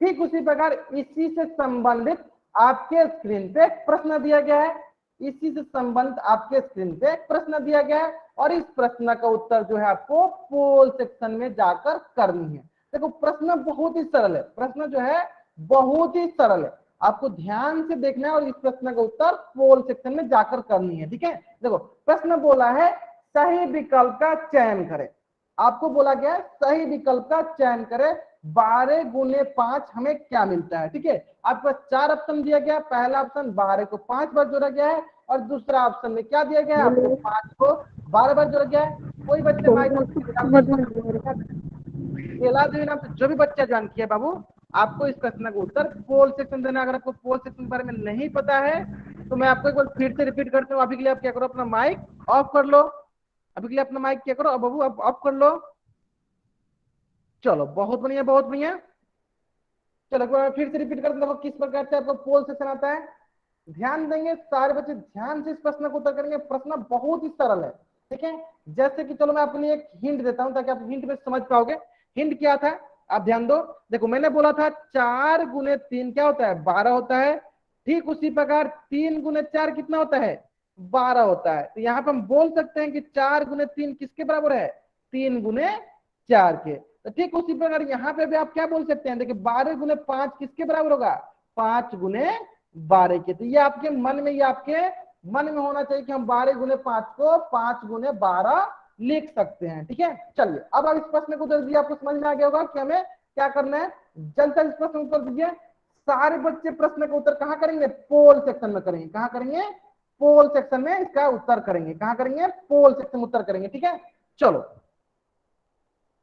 ठीक उसी प्रकार इसी से संबंधित आपके स्क्रीन पे प्रश्न दिया गया है। इसी से संबंधित आपके स्क्रीन पे प्रश्न दिया गया है और इस प्रश्न का उत्तर जो है आपको पोल सेक्शन में जाकर करनी है। देखो, प्रश्न बहुत ही सरल है, प्रश्न जो है बहुत ही सरल है, आपको ध्यान से देखना है और इस प्रश्न का उत्तर पोल सेक्शन में जाकर करनी है, ठीक है। देखो, प्रश्न बोला है सही विकल्प का चयन करें। आपको बोला गया सही विकल्प का चयन करें, 12 गुने 5 हमें क्या मिलता है, ठीक है। आपको 4 ऑप्शन दिया गया, पहला ऑप्शन 12 को 5 बार जोड़ा गया है और दूसरा ऑप्शन में क्या दिया गया है? आपको 5 को 12 बार जोड़ा गया है। कोई बच्चे नाम से जो भी बच्चा ज्वाइन किया बाबू, आपको इस प्रश्न का उत्तर पोल सेक्शन देना। अगर आपको पोल सेक्शन के बारे में नहीं पता है तो मैं आपको एक बार फिर से रिपीट करता हूँ। अभी के लिए आप क्या करो, अपना माइक ऑफ कर लो। अभी के लिए अपना माइक क्या करो, अब बाबू आप ऑफ कर लो। चलो बहुत बढ़िया, बहुत बढ़िया। चलो एक बार फिर से रिपीट करते हैं, किस प्रकार से आपको पोल सेक्शन आता है। ध्यान देंगे सारे बच्चे, ध्यान से इस प्रश्न को उत्तर करेंगे। प्रश्न बहुत ही सरल है, ठीक है। जैसे कि चलो मैं अपने लिए एक हिंट देता हूं ताकि आप हिंट में समझ पाओगे। हिंट क्या था, आप ध्यान दो। देखो मैंने बोला था 4 गुने 3 क्या होता है, 12 होता है। ठीक उसी प्रकार 3 गुने 4 कितना होता है, 12 होता है। तो यहाँ पे हम बोल सकते हैं कि 4 गुने 3 किसके बराबर है, 3 गुने 4 के। तो ठीक उसी प्रकार यहाँ पे भी आप क्या बोल सकते हैं, देखिए 12 गुने 5 किसके बराबर होगा, 5 गुने 12 के। तो ये आपके मन में, ये आपके मन में होना चाहिए कि हम 12 गुने 5 को 5 गुने 12 लिख सकते हैं, ठीक है। चलिए अब आप इस प्रश्न को उत्तर दीजिए, आपको समझ में आ गया होगा कि हमें क्या करना है। जल्द से इस प्रश्न उत्तर दीजिए। सारे बच्चे प्रश्न का उत्तर कहाँ करेंगे, पोल सेक्शन में करेंगे। कहाँ करेंगे, पोल सेक्शन में इसका उत्तर करेंगे। कहाँ करेंगे, पोल सेक्शन में उत्तर करेंगे, ठीक है। चलो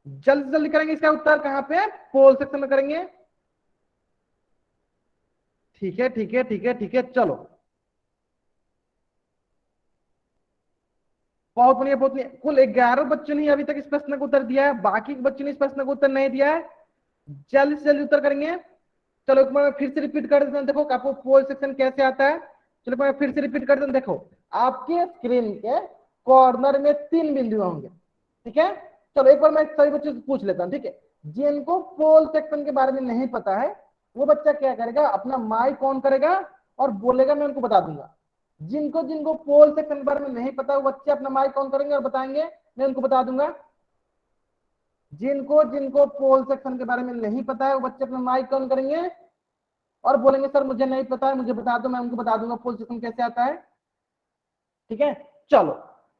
जल्दी जल्दी करेंगे इसका उत्तर, कहाँ पे, पोल सेक्शन में करेंगे। ठीक है ठीक है ठीक है ठीक है। चलो बहुत बढ़िया बहुत बढ़िया। कुल 11 बच्चों ने अभी तक इस प्रश्न का उत्तर दिया है, बाकी के बच्चों ने इस प्रश्न का उत्तर नहीं दिया है। जल्दी से जल्दी उत्तर करेंगे। चलो एक बार मैं फिर से रिपीट कर देता हूं, देखो आपको पोल सेक्शन कैसे आता है। चलो मैं फिर से रिपीट कर देता हूं। देखो आपके स्क्रीन के कॉर्नर में 3 बिंदु होंगे, ठीक है। चलो एक बार मैं सभी बच्चों से पूछ लेता हूँ, ठीक है। जिनको पोल सेक्शन के बारे में नहीं पता है वो बच्चा क्या करेगा, अपना माइक ऑन करेगा और बोलेगा, मैं उनको बता दूंगा। जिनको जिनको पोल सेक्शन के बारे में नहीं पता वो बच्चे अपना माइक ऑन करेंगे और बताएंगे, मैं उनको बता दूंगा। जिनको जिनको पोल सेक्शन के बारे में नहीं पता है वो बच्चे अपना माइक ऑन करेंगे और बोलेंगे सर मुझे नहीं पता है, मुझे बता दो, मैं उनको बता दूंगा पोल सेक्शन कैसे आता है, ठीक है। चलो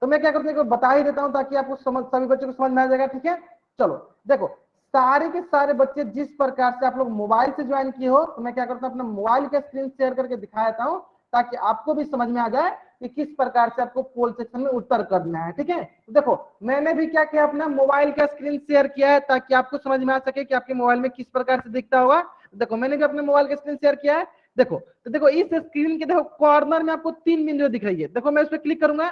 तो मैं क्या करता हूँ, बता ही देता हूँ ताकि आपको समझ, सभी बच्चों को समझ में आ जाएगा, ठीक है। चलो देखो सारे के सारे बच्चे जिस प्रकार से आप लोग मोबाइल से ज्वाइन किए हो, तो मैं क्या करता हूँ अपना मोबाइल का स्क्रीन शेयर करके दिखा देता हूँ ताकि आपको भी समझ में आ जाए कि किस प्रकार से आपको पोल सेक्शन में उत्तर करना है, ठीक है। तो देखो मैंने भी क्या किया, अपना मोबाइल का स्क्रीन शेयर किया है ताकि आपको समझ में आ सके कि आपके मोबाइल में किस प्रकार से दिखता होगा। देखो मैंने भी अपने मोबाइल का स्क्रीन शेयर किया है। देखो तो देखो इस स्क्रीन के देखो कॉर्नर में आपको 3 बिंदु दिख रही है। देखो मैं उस पर क्लिक करूंगा,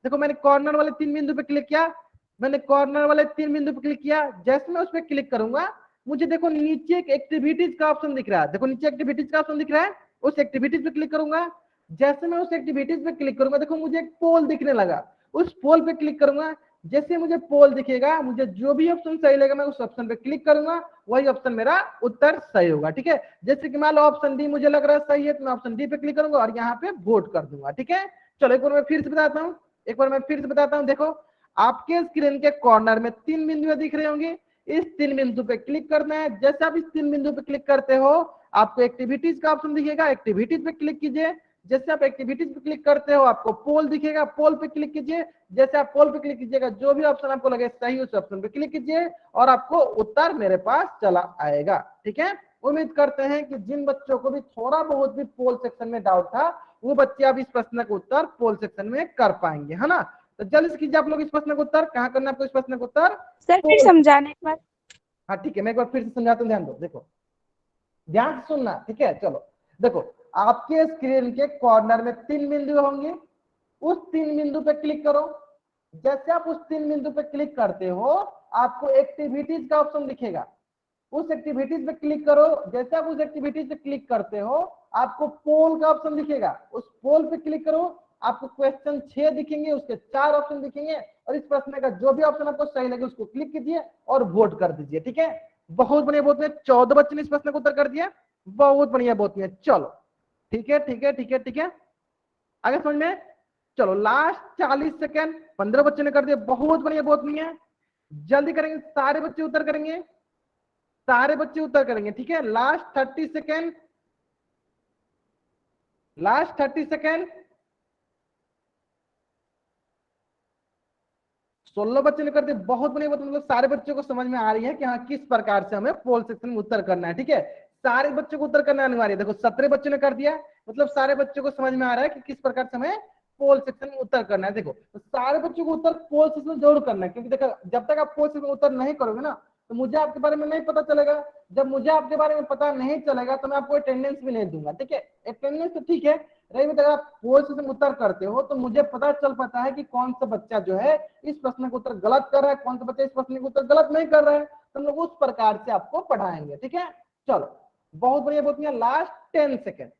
देखो मैंने कॉर्नर वाले 3 बिंदु पे क्लिक किया। मैंने कॉर्नर वाले 3 बिंदु पे क्लिक किया, जैसे मैं उस पर क्लिक करूंगा मुझे देखो नीचे एक एक्टिविटीज का ऑप्शन दिख रहा है। देखो नीचे एक्टिविटीज का ऑप्शन दिख रहा है, उस एक्टिविटीज पे क्लिक करूंगा। जैसे मैं उस एक्टिविटीज पे क्लिक करूंगा देखो मुझे एक पोल दिखने लगा, उस पोल पे क्लिक करूंगा। जैसे मुझे पोल दिखेगा, मुझे जो भी ऑप्शन सही लगेगा मैं उस ऑप्शन पे क्लिक करूंगा, वही ऑप्शन मेरा उत्तर सही होगा, ठीक है। जैसे कि मान लो ऑप्शन डी मुझे लग रहा है सही है तो मैं ऑप्शन डी पे क्लिक करूंगा और यहाँ पे वोट कर दूंगा, ठीक है। चलो एक बार मैं फिर से बताता हूँ, एक बार मैं फिर से बताता हूँ। देखो आपके स्क्रीन के कॉर्नर में 3 बिंदु दिख रहे होंगे, इस 3 बिंदु पे क्लिक करना है। जैसे आप इस 3 बिंदु पे क्लिक करते हो आपको एक्टिविटीज का ऑप्शन दिखेगा, एक्टिविटीज पे क्लिक कीजिए। जैसे आप एक्टिविटीज पे क्लिक करते हो आपको पोल दिखेगा, पोल पे क्लिक कीजिए। जैसे आप पोल पे क्लिक कीजिएगा जो भी ऑप्शन आपको लगे सही उस ऑप्शन पे क्लिक कीजिए और आपको उत्तर मेरे पास चला आएगा, ठीक है। उम्मीद करते हैं कि जिन बच्चों को भी थोड़ा बहुत भी पोल सेक्शन में डाउट था वो बच्चे अब इस प्रश्न का उत्तर पोल सेक्शन में कर पाएंगे, है ना। तो जल्दी से कीजिए आप लोग इस प्रश्न का उत्तर, कहाँ करना है आपको इस प्रश्न का उत्तर, सर फिर पोल। समझाने के बाद। हाँ ठीक है, मैं एक बार फिर से समझाता हूँ, ध्यान दो। देखो ध्यान से सुनना, ठीक है। चलो देखो आपके स्क्रीन के कॉर्नर में 3 बिंदु होंगे, उस 3 बिंदु पे क्लिक करो। जैसे आप उस 3 बिंदु पे क्लिक करते हो आपको एक्टिविटीज का ऑप्शन दिखेगा, उस एक्टिविटीज पे क्लिक करो। जैसे आप उस एक्टिविटीज पे क्लिक करते हो आपको पोल का ऑप्शन दिखेगा, उस पोल पे क्लिक करो। आपको क्वेश्चन 6 दिखेंगे, उसके 4 ऑप्शन दिखेंगे और इस प्रश्न का जो भी ऑप्शन आपको सही लगे उसको क्लिक कीजिए और वोट कर दीजिए, ठीक है। बहुत बढ़िया, बहुत बढ़िया। 14 बच्चे ने इस प्रश्न को उत्तर कर दिया, बहुत बढ़िया बहुत बढ़िया। चलो ठीक है ठीक है ठीक है ठीक है, आगे समझ में। चलो लास्ट 40 सेकेंड, 15 बच्चे ने कर दिया, बहुत बढ़िया बहुत बढ़िया। जल्दी करेंगे, सारे बच्चे उत्तर करेंगे, सारे बच्चे उत्तर करेंगे, ठीक है। Last 30 second, last 30 second. 16 बच्चे ने कर दिए, बहुत बढ़िया। मतलब सारे बच्चों को समझ में आ रही है कि हाँ किस प्रकार से हमें पोल सेक्शन में उत्तर करना है, ठीक है। सारे बच्चों को उत्तर करना अनिवार्य है। देखो 17 बच्चों ने कर दिया, मतलब सारे बच्चों को समझ में आ रहा है कि किस प्रकार से हमें पोल सेक्शन में उत्तर करना है। देखो तो सारे बच्चों को उत्तर पोल सेक्शन में जरूर करना है, क्योंकि देखो जब तक आप पोल सेक्शन में उत्तर नहीं करोगे ना तो मुझे आपके बारे में नहीं पता चलेगा। जब मुझे आपके बारे में पता नहीं चलेगा तो मैं आपको अटेंडेंस भी नहीं दूंगा, ठीक है। अटेंडेंस तो ठीक है, रही बात अगर आप पोल से उत्तर करते हो तो मुझे पता चल पाता है कि कौन सा बच्चा जो है इस प्रश्न का उत्तर गलत कर रहा है, कौन सा बच्चा इस प्रश्न का उत्तर गलत नहीं कर रहा है, तो हम लोग उस प्रकार से आपको पढ़ाएंगे, ठीक है। चलो बहुत बढ़िया बहुत बढ़िया। लास्ट 10 सेकेंड,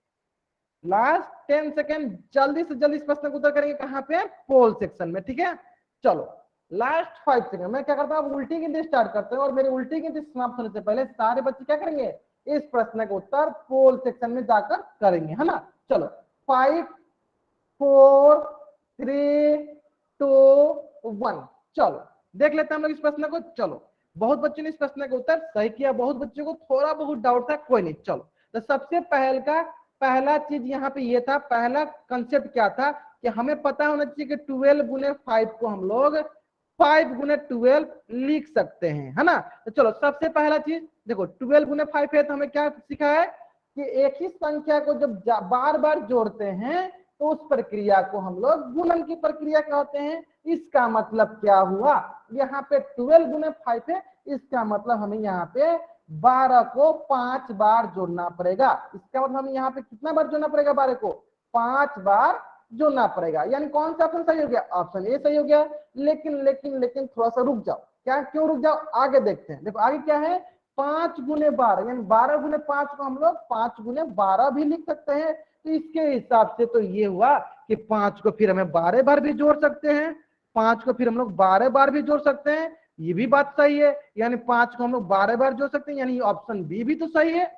लास्ट 10 सेकेंड, जल्दी से जल्दी इस प्रश्न का उत्तर करेंगे कहाँ पे, पोल सेक्शन में, ठीक है। चलो लास्ट 5 सेकेंड, मैं क्या करता हूँ, उल्टी गिनती स्टार्ट करते हैं और मेरी उल्टी गिनती समाप्त होने से पहले सारे बच्चे क्या करेंगे, इस प्रश्न का उत्तर पोल सेक्शन में जाकर करेंगे, है ना। चलो 5 4 3 2 1, चलो देख लेते हैं हम लोग इस प्रश्न को। चलो बहुत बच्चों ने इस प्रश्न का उत्तर सही किया, बहुत बच्चों को थोड़ा बहुत डाउट था, कोई नहीं। चलो तो सबसे पहला चीज यहाँ पे ये था, पहला कंसेप्ट क्या था कि हमें पता होना चाहिए कि 12 गुने 5 को हम लोग 5 गुने 12 लिख सकते हैं, है ना। तो चलो सबसे पहला चीज देखो, 12 गुने 5 है तो हमें क्या सीखा है कि एक ही संख्या को जब बार बार जोड़ते हैं तो उस प्रक्रिया को हम लोग गुणन की प्रक्रिया कहते हैं। इसका मतलब क्या हुआ, यहाँ पे 12 गुने 5 है, इसका मतलब हमें यहाँ पे 12 को 5 बार जोड़ना पड़ेगा। इसका मतलब हमें यहाँ पे कितना बार जोड़ना पड़ेगा, 12 को 5 बार जोड़ना पड़ेगा। यानी कौन सा ऑप्शन सही हो गया, ऑप्शन ए सही हो गया। लेकिन लेकिन लेकिन थोड़ा सा रुक जाओ, क्या क्यों रुक जाओ, आगे देखते हैं। देखो आगे क्या है, 5 गुने 12 यानी 12 गुने 5 को हम लोग 5 गुने 12 भी लिख सकते हैं। तो इसके हिसाब से तो ये हुआ कि 5 को फिर हमें 12 बार भी जोड़ सकते हैं, 5 को फिर हम लोग 12 बार भी जोड़ सकते हैं, ये भी बात सही है। यानी 5 को हम लोग 12 बार जोड़ सकते हैं, यानी ऑप्शन बी भी तो सही है।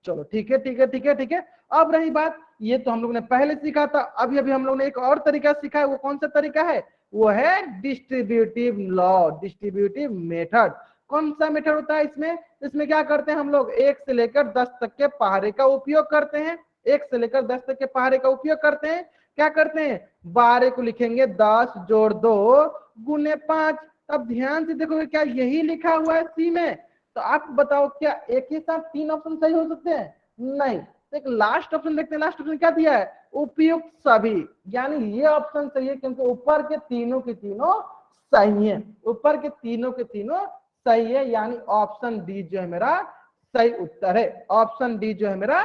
चलो ठीक है ठीक है ठीक है ठीक है। अब रही बात, ये तो हम लोग ने पहले सीखा था, अभी अभी हम लोग ने एक और तरीका सीखा है। वो कौन सा तरीका है, वो है डिस्ट्रीब्यूटिव लॉ, डिस्ट्रीब्यूटिव मेथड। कौन सा मेथड होता है इसमें, इसमें क्या करते हैं हम लोग, 1 से लेकर 10 तक के पहाड़े का उपयोग करते हैं। 1 से लेकर 10 तक के पहाड़े का उपयोग करते हैं। क्या करते हैं, 12 को लिखेंगे 10 जोड़ 2 गुने 5। अब ध्यान से देखोगे क्या यही लिखा हुआ है सी में। तो आप बताओ क्या एक ही साथ 3 ऑप्शन सही हो सकते हैं, नहीं। तो एक लास्ट ऑप्शन देखते हैं, लास्ट ऑप्शन क्या दिया है, उपयुक्त सभी, यानी ये ऑप्शन सही है क्योंकि ऊपर के तीनों के तीनों सही है, ऊपर के तीनों के तीनों सही है। यानी ऑप्शन डी जो है मेरा सही उत्तर है, ऑप्शन डी जो है मेरा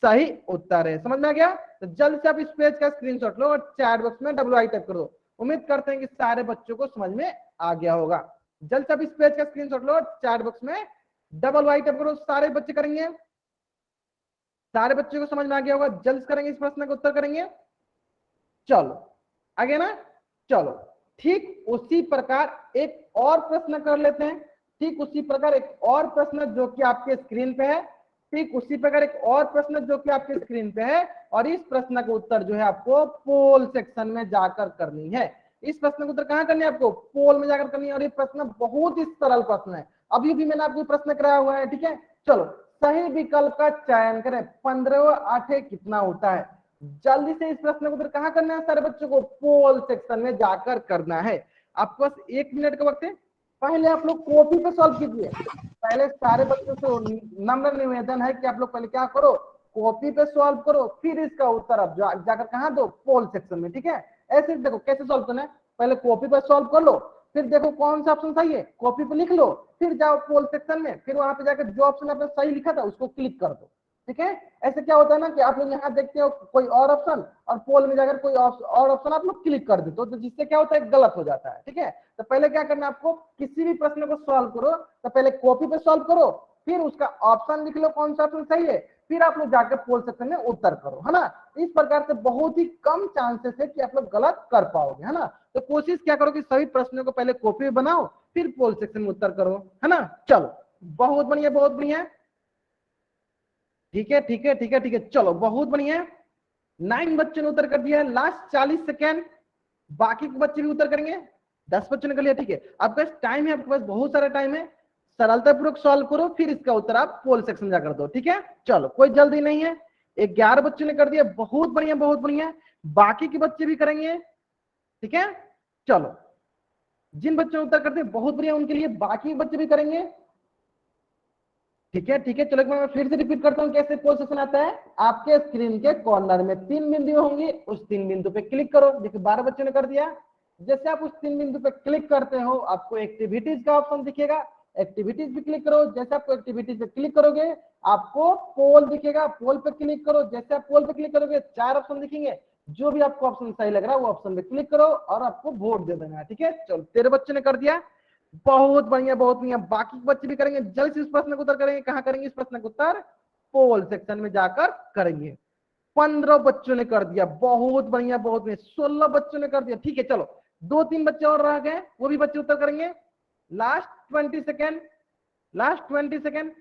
सही उत्तर है। समझ में आ गया। तो जल्द से आप इस पेज का स्क्रीनशॉट लो और चैट बॉक्स में WI टाइप कर दो। उम्मीद करते हैं कि सारे बच्चों को समझ में आ गया होगा। जल्द से आप इस पेज का स्क्रीनशॉट लो और चैट बॉक्स में WI टाइप करो। सारे बच्चे करेंगे, सारे बच्चों को समझ में आ गया होगा, जल्द करेंगे, इस प्रश्न का उत्तर करेंगे। चलो आगे ना, चलो ठीक उसी प्रकार एक और प्रश्न कर लेते हैं। ठीक उसी प्रकार एक और प्रश्न जो कि आपके स्क्रीन पे है, ठीक उसी प्रकार एक और प्रश्न जो कि आपके स्क्रीन पे है, और इस प्रश्न का उत्तर जो है आपको पोल सेक्शन में जाकर करनी है। इस प्रश्न का उत्तर कहां करनी है, आपको पोल में जाकर करनी है। और ये प्रश्न बहुत ही सरल प्रश्न है, अभी भी मैंने आपको प्रश्न कराया हुआ है, ठीक है। चलो सही विकल्प का चयन करें, 15 8 कितना होता है। जल्दी से इस प्रश्न को उत्तर कहां करना है सारे बच्चों को, पोल सेक्शन में जाकर करना है। आपके पास 1 मिनट का वक्त है। पहले आप लोग कॉपी पे सॉल्व कीजिए। पहले सारे बच्चों से नम्र निवेदन है कि आप लोग पहले क्या करो, कॉपी पे सॉल्व करो, फिर इसका उत्तर आप जाकर कहां दो, पोल सेक्शन में, ठीक है। ऐसे देखो कैसे सॉल्व करना है, पहले कॉपी पे सॉल्व कर लो, फिर देखो कौन सा ऑप्शन सही है, कॉपी पे लिख लो, फिर जाओ पोल सेक्शन में, फिर वहां पे जाकर जो ऑप्शन आपने सही लिखा था उसको क्लिक कर दो, ठीक है। ऐसे क्या होता है ना कि आप लोग यहाँ देखते हो कोई और ऑप्शन और पोल में जाकर कोई और ऑप्शन आप लोग क्लिक कर देते हो, तो जिससे क्या होता है गलत हो जाता है, ठीक है। तो पहले क्या करना है आपको, किसी भी प्रश्न को सॉल्व करो तो पहले कॉपी पे सॉल्व करो, फिर उसका ऑप्शन लिख लो कौन सा ऑप्शन सही है, फिर आप लोग जाकर पोल सेक्शन में उत्तर करो, है ना। इस प्रकार से बहुत ही कम चांसेस है कि आप लोग गलत कर पाओगे, है ना। तो कोशिश क्या करो कि सभी प्रश्नों को पहले कॉपी में बनाओ, फिर पोल सेक्शन में उत्तर करो, है ना। चलो बहुत बढ़िया बहुत बढ़िया, ठीक है ठीक है ठीक है ठीक है। चलो बहुत बढ़िया, 9 बच्चों ने उत्तर कर दिया। लास्ट 40 सेकेंड, बाकी के बच्चे भी उत्तर करेंगे। 10 बच्चों ने कर लिया, ठीक है। आपके पास टाइम है, आपके पास बहुत सारा टाइम है, सरलतापूर्वक सॉल्व करो, फिर इसका उत्तर आप पोल सेक्शन में जाकर दो, ठीक है। चलो कोई जल्दी नहीं है। 11 बच्चों ने कर दिया, बहुत बढ़िया बहुत बढ़िया। बाकी के बच्चे भी करेंगे, ठीक है। चलो जिन बच्चों ने उत्तर करते हैं बहुत बढ़िया, उनके लिए बाकी बच्चे भी करेंगे, ठीक है ठीक है। चलो मैं फिर से रिपीट करता हूँ कैसे पोल सेक्शन आता है। आपके स्क्रीन के कॉर्नर में 3 बिंदु होंगे, उस 3 बिंदु पे क्लिक करो। देखिए 12 बच्चों ने कर दिया। जैसे आप उस 3 बिंदु पे क्लिक करते हो आपको एक्टिविटीज का ऑप्शन दिखेगा, एक्टिविटीज पे क्लिक करो। जैसे आपको एक्टिविटीज पे क्लिक करोगे आपको पोल दिखेगा, पोल पे क्लिक करो। जैसे आप पोल पे क्लिक करोगे 4 ऑप्शन दिखेंगे, जो भी आपको ऑप्शन सही लग रहा है वो ऑप्शन पे क्लिक करो और आपको वोट दे देना है। ठीक है, चलो तेरे बच्चे ने कर दिया, बहुत बढ़िया बहुत बढ़िया। बाकी बच्चे भी करेंगे, जल्द से इस प्रश्न को उत्तर करेंगे। कहाँ करेंगे इस प्रश्न को उत्तर? पोल सेक्शन में जाकर करेंगे। 15 बच्चों ने कर दिया, बहुत बढ़िया बहुत बढ़िया। 16 बच्चों ने कर दिया। ठीक है, चलो 2-3 बच्चे और रह गए, वो भी बच्चे उत्तर करेंगे। Last 20 second, last 20 second.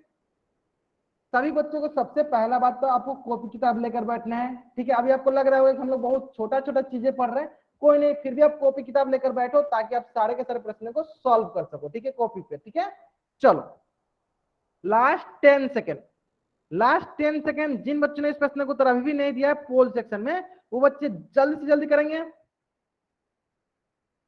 सभी बच्चों को सबसे पहला बात तो आपको कॉपी किताब लेकर बैठना है। ठीक है, अभी आपको लग रहा है कि हम लोग बहुत छोटा छोटा चीजें पढ़ रहे हैं, कोई नहीं, फिर भी आप कॉपी किताब लेकर बैठो ताकि आप सारे के सारे प्रश्नों को सॉल्व कर सको। ठीक है, कॉपी पे। ठीक है, चलो लास्ट 10 सेकेंड, लास्ट 10 सेकेंड। जिन बच्चों ने इस प्रश्न को उत्तर अभी भी नहीं दिया है पोल सेक्शन में, वो बच्चे जल्दी से जल्दी करेंगे।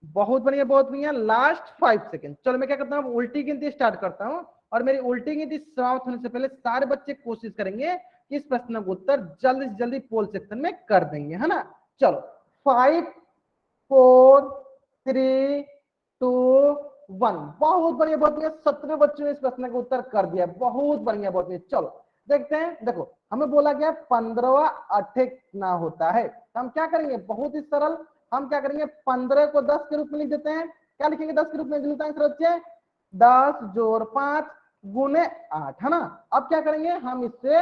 बहुत बढ़िया बहुत बढ़िया। Last 5 second. चलो मैं क्या करता हूँ, उल्टी गिनती स्टार्ट करता हूँ और मेरी उल्टी गिनती समाप्त होने से पहले सारे बच्चे कोशिश करेंगे कि इस प्रश्न को उत्तर जल्दी से जल्दी पोल सेक्शन में कर देंगे, है ना। चलो 5 4 3 2 1। बहुत बढ़िया बहुत बढ़िया। 17 बच्चों ने इस प्रश्न का उत्तर कर दिया, बहुत बढ़िया बहुत बढ़िया। चलो देखते हैं, देखो हमें बोला गया 15वां अठे ना होता है, तो हम क्या करेंगे, बहुत ही सरल। हम क्या करेंगे, 15 को 10 के रूप में लिख देते हैं। क्या लिखेंगे 10 के रूप में लिखते हैं बच्चे? 10 जोड़ 5 गुने 8, है ना। अब क्या करेंगे हम इससे,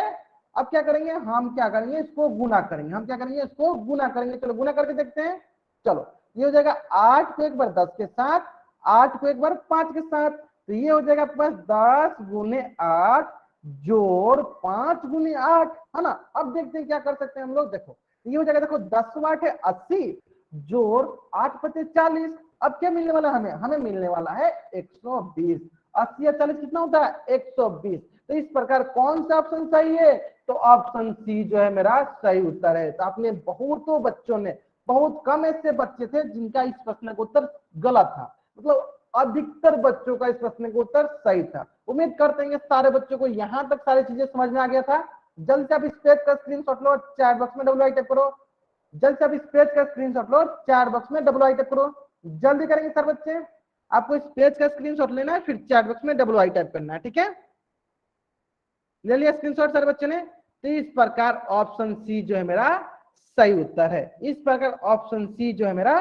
अब क्या करेंगे हम, क्या करेंगे इसको गुना करेंगे। हम क्या करेंगे इसको गुना करेंगे। चलो गुना करके देखते हैं। चलो ये हो जाएगा 8 को एक बार 10 के साथ, 8 को एक बार 5 के साथ, तो ये हो जाएगा आपके पास 10 गुने 8 जोड़ 5 गुने 8, है ना। अब देखते हैं क्या कर सकते हैं हम लोग। देखो ये हो जाएगा, देखो 10 वाट है 80 जोड़ 8 पचे 40। अब क्या मिलने वाला हमें, हमें मिलने वाला है 120। 80 या 40 कितना होता है? 120। तो इस प्रकार कौन सा ऑप्शन सही है? तो ऑप्शन सी जो है मेरा सही उत्तर है। तो आपने बहुतों बच्चों ने, बहुत कम ऐसे बच्चे थे जिनका इस प्रश्न का उत्तर गलत था, मतलब अधिकतर बच्चों का इस प्रश्न का उत्तर सही था। उम्मीद करते हैं सारे बच्चों को यहाँ तक सारी चीजें समझ में आ गया था। जल्द से आप इस पेज का स्क्रीनशॉट लो, चैट बॉक्स में डब्ल्यू आई टाइप करो। जल्द से आप इस पेज का स्क्रीनशॉट लो, चैट बॉक्स में डब्ल्यू आई टाइप करो। जल्दी करेंगे सर बच्चे, आपको इस पेज का स्क्रीनशॉट लेना है, फिर चैट बॉक्स में डब्ल्यू आई टाइप करना है। ठीक है, ले लिया स्क्रीनशॉट सर बच्चे ने? तो इस प्रकार ऑप्शन सी जो है मेरा सही उत्तर है। इस प्रकार ऑप्शन सी जो है मेरा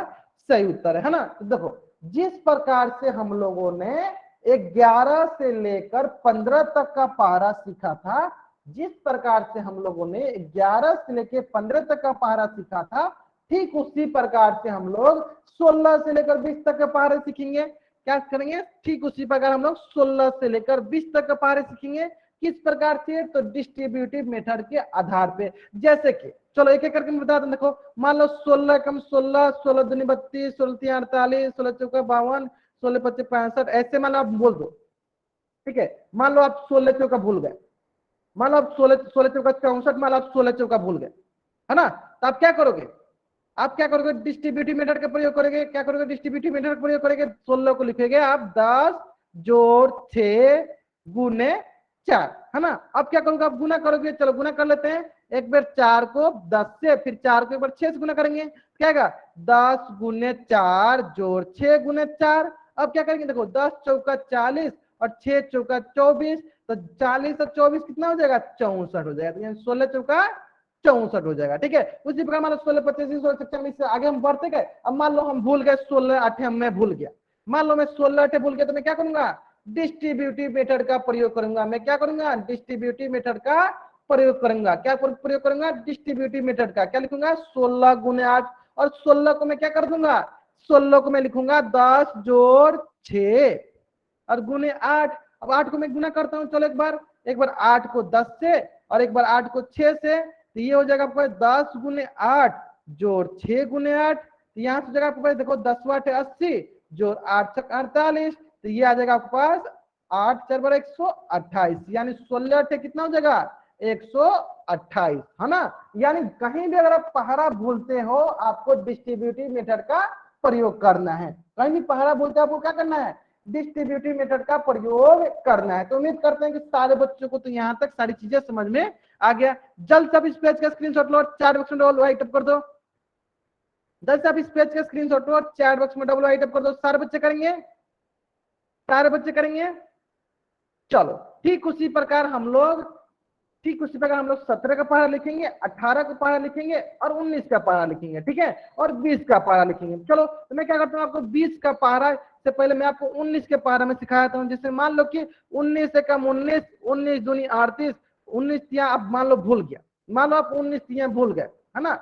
सही उत्तर है ना। तो देखो जिस प्रकार से हम लोगों ने 11 से लेकर 15 तक का पहाड़ा सीखा था, जिस प्रकार से हम लोगों ने 11 से लेकर 15 तक का पहाड़ा सीखा था, ठीक उसी प्रकार से हम लोग 16 से लेकर 20 तक का पहाड़ा सीखेंगे। क्या करेंगे? ठीक उसी प्रकार हम लोग 16 से लेकर 20 तक का पहाड़ा सीखेंगे। किस प्रकार से? तो डिस्ट्रीब्यूटिव मेथड के आधार पे। जैसे कि चलो एक एक करके मैं बता दूं। देखो मान लो 16 कम 16, 16 दूनी 32, 16 तीन 48, 16 चौका 52, 16 पच्चीस 65, ऐसे मान लो आप बोल दो। ठीक है, मान लो आप 16 चौका भूल गए, मान लो आप 16 चौका 64, मान लो आप 16 चौका भूल गए, है ना। तो आप क्या करोगे, आप क्या करोगे? डिस्ट्रीब्यूटिव मेथड का प्रयोग करोगे। क्या करोगे? डिस्ट्रीब्यूटिव मेथड का प्रयोग करोगे। 16 को लिखेंगे आप 10 जोड़ 6 गुने 4, है ना। अब क्या करोगे? आप गुना करोगे। चलो गुना कर लेते हैं। एक बार 4 को 10 से, फिर 4 को एक बार 6 से गुना करेंगे। क्या आएगा? 10 गुने 4 जोड़ 6 गुने 4। अब क्या करेंगे? देखो 10 चौका 40 और 6 चौका 24, तो 40 और 24 कितना हो जाएगा? 64 हो जाएगा। 16 चौका 64 हो जाएगा। ठीक है, उसी प्रकार मान लो 16 25 16 40 से आगे हम बढ़ते गए। अब मान लो हम भूल गए 16 8 मैं भूल गया, मान लो मैं 16 8 भूल गया, तो मैं क्या करूंगा? डिस्ट्रीब्यूटिव मेथड का प्रयोग करूंगा। मैं क्या करूंगा? डिस्ट्रीब्यूटिव मेथड का प्रयोग करूंगा। क्या प्रयोग करूंगा? डिस्ट्रीब्यूटिव मेथड का। क्या लिखूंगा? 16 गुने 8, और 16 को मैं क्या कर दूंगा? 16 को मैं लिखूंगा 10 जोड़ 6 और गुने 8। अब 8 को मैं गुना करता हूं। चलो एक बार 8 को 10 से और एक बार 8 को 6 से, तो ये हो जाएगा आपको 10 गुने 8 जोड़ 6 गुने 8। तो यहाँ से जाएगा आपके पास, देखो 10 वाट है 80 जोड़ 8 छक 48, तो ये आ जाएगा आपके पास 8 4 बार 128, यानी 16 8 कितना हो जाएगा? 128, है ना। यानी कहीं भी अगर आप पहाड़ा भूलते हो, आपको डिस्ट्रीब्यूटिव मेथड का प्रयोग करना है। कहीं भी पहाड़ा भूलते हो, आपको क्या करना है? डिस्ट्रीब्यूटिव मेथड का प्रयोग करना है। तो उम्मीद करते हैं कि सारे बच्चों को तो यहाँ तक सारी चीजें समझ में आ गया। जल्द से आप इस पेज का स्क्रीनशॉट लो और चैट बॉक्स में डबल राइट अप कर दो। जल्द से आप इस पेज का स्क्रीनशॉट लो और चैट बॉक्स में डबल राइट अप कर दो। सारे बच्चे करेंगे, सारे बच्चे करेंगे। चलो ठीक उसी प्रकार हम लोग 17 का पारा लिखेंगे, 18 का पारा लिखेंगे और 19 का पारा लिखेंगे, ठीक है, और 20 का पारा लिखेंगे। चलो तो मैं क्या करता हूँ, आपको 20 का पारा से पहले मैं आपको 19 के पारा में सिखाता हूँ। जैसे मान लो कि 19 से कम 19, 19 दूनी 38, 19 तिया अब मान लो भूल गया, मान लो आप 19 तिया भूल गए, है ना,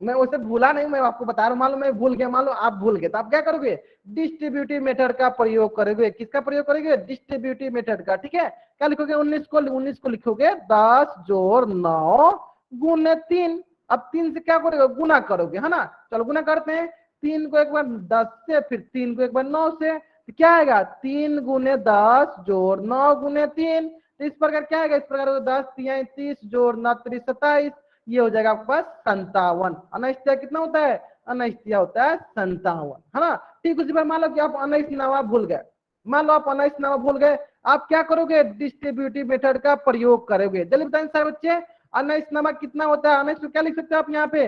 मैं वैसे भूला नहीं, मैं आपको बता रहा हूँ, मान लो मैं भूल गया, मान लो आप भूल गए, तो आप क्या करोगे, डिस्ट्रीब्यूटिव मेथड का प्रयोग करोगे। किसका प्रयोग करोगे, डिस्ट्रीब्यूटिव मेथड का, ठीक है। क्या लिखोगे, 19 को लिखोगे 10 जोड़ 9 गुने 3। अब 3 से क्या करोगे, गुना करोगे, है ना। चलो गुना करते हैं, 3 को एक बार 10 से, फिर 3 को एक बार 9 से, तो क्या आएगा, 3 गुने 10 जोड़ 9 गुने 3। तो इस प्रकार क्या आएगा, इस प्रकार 10 3 30 जोड़ 9 3 27, ये हो जाएगा आपके पास 57। अनस्थिया कितना होता है, अनस्थिया होता है 57, है ना। ठीक उसी पर मान लो कि आप 19 भूल गए, मान लो आप 19 भूल गए, आप क्या करोगे, डिस्ट्रीब्यूटिव मेथड का प्रयोग करोगे। जल्दी बताएंगे सर बच्चे, 19 कितना होता है, 19 को क्या लिख सकते हैं आप यहाँ पे,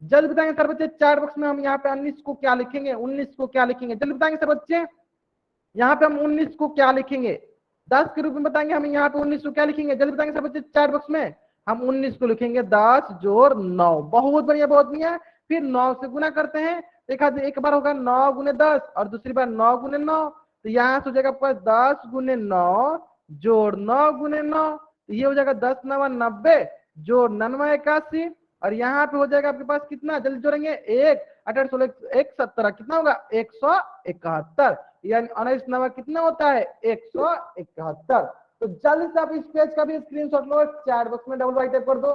जल्दी बताएंगे सर बच्चे, चार बॉक्स में हम यहाँ पे 19 को क्या लिखेंगे, 19 को क्या लिखेंगे, जल्दी बताएंगे सर बच्चे, यहाँ पे हम 19 को क्या लिखेंगे, 10 के रूप में बताएंगे हम यहाँ पे 19 को क्या लिखेंगे, जल्दी बताएंगे सब बच्चे, चार बॉक्स में हम 19 को लिखेंगे 10 जोड़ 9। बहुत बढ़िया, बहुत बढ़िया। फिर 9 से गुना करते हैं, देखा एक बार होगा 9 गुने 10 और दूसरी बार 9 गुने 9, तो यहाँ से हो जाएगा आपका 10 गुने 9 जोड़ 9 गुने 9, तो ये हो जाएगा 10 9 90 जोड़ 9 81, और यहाँ पे हो जाएगा आपके पास कितना, जल्दी जोड़ेंगे, 1 18 16 1 17, कितना होगा 171, यानी 19 कितना होता है 171। तो जल्दी से आप इस पेज का भी स्क्रीनशॉट लो, चैट बॉक्स में डबल राइट कर दो।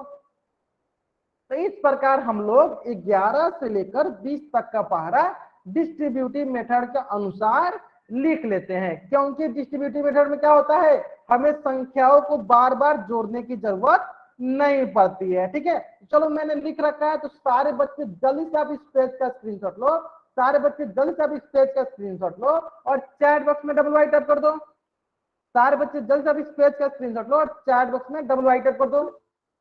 तो इस प्रकार हम लोग 11 से लेकर 20 तक का पहरा डिस्ट्रीब्यूटिव मेथड के अनुसार लिख लेते हैं, क्योंकि डिस्ट्रीब्यूटिव मेथड में क्या होता है, हमें संख्याओं को बार बार जोड़ने की जरूरत नहीं पड़ती है, ठीक है। चलो मैंने लिख रखा है, तो सारे बच्चे जल्दी से आप इस पेज का स्क्रीनशॉट लो, सारे बच्चे जल्दी से आप इस पेज का स्क्रीनशॉट लो और चैट बॉक्स में डबल राइट कर दो। सारे बच्चे जल्दी से आप इस पेज का स्क्रीनशॉट लो और चैट बॉक्स में डबल राइट कर दो।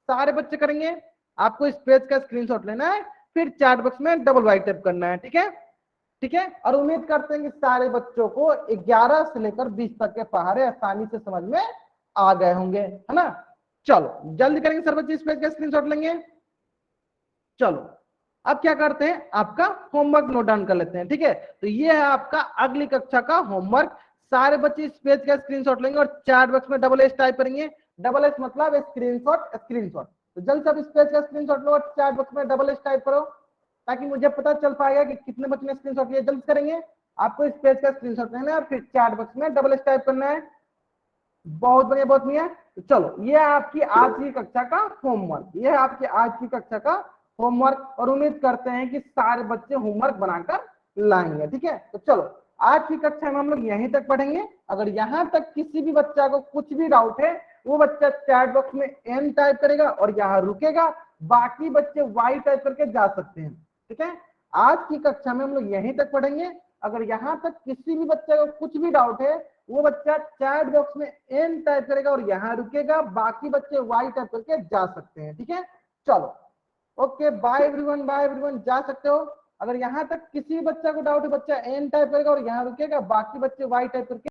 सारे बच्चे करेंगे, आपको इस पेज का स्क्रीनशॉट लेना है, फिर चैट बॉक्स में डबल राइट करना है, ठीक है, ठीक है। और उम्मीद करते हैं कि सारे बच्चों को 11 से लेकर 20 तक के पहाड़े आसानी से समझ में आ गए होंगे, है ना। चलो जल्दी करेंगे सर बच्चे, इस पेज का स्क्रीनशॉट लेंगे। चलो अब क्या करते हैं, आपका होमवर्क नोट डाउन कर लेते हैं, ठीक है। तो ये है आपका अगली कक्षा का होमवर्क। सारे बच्चे इस पेज का स्क्रीनशॉट लेंगे और चैट बॉक्स में डबल एस टाइप करेंगे, डबल एस मतलब स्क्रीनशॉट, स्क्रीनशॉट। तो जल्द से अब इस पेज का स्क्रीनशॉट लो और चैट बॉक्स में डबल एस टाइप करो, ताकि मुझे पता चल पाएगा कि कितने बच्चे ने स्क्रीनशॉट लिया। जल्द करेंगे, आपको इस पेज का स्क्रीनशॉट लेना है, फिर चैट बॉक्स में डबल एस टाइप करना है। बहुत बढ़िया, बहुत बढ़िया। तो चलो ये है आपकी आज की कक्षा का होमवर्क, ये है आपकी आज की कक्षा का होमवर्क, और उम्मीद करते हैं कि सारे बच्चे होमवर्क बनाकर लाएंगे, ठीक है। तो चलो आज की कक्षा में हम लोग यहीं तक पढ़ेंगे। अगर यहाँ तक किसी भी बच्चा को कुछ भी डाउट है, वो बच्चा चैट बॉक्स में एम टाइप करेगा और यहाँ रुकेगा, बाकी बच्चे वाई टाइप करके जा सकते हैं, ठीक है। आज की कक्षा में हम लोग यहीं तक पढ़ेंगे। अगर यहाँ तक किसी भी बच्चे को कुछ भी डाउट है, वो बच्चा चैट बॉक्स में एन टाइप करेगा और यहाँ रुकेगा, बाकी बच्चे वाई टाइप करके जा सकते हैं, ठीक है। चलो okay, bye everyone, bye everyone, जा सकते हो। अगर यहाँ तक किसी बच्चा को डाउट है, बच्चा एन टाइप करेगा और यहाँ रुकेगा, बाकी बच्चे वाई टाइप करके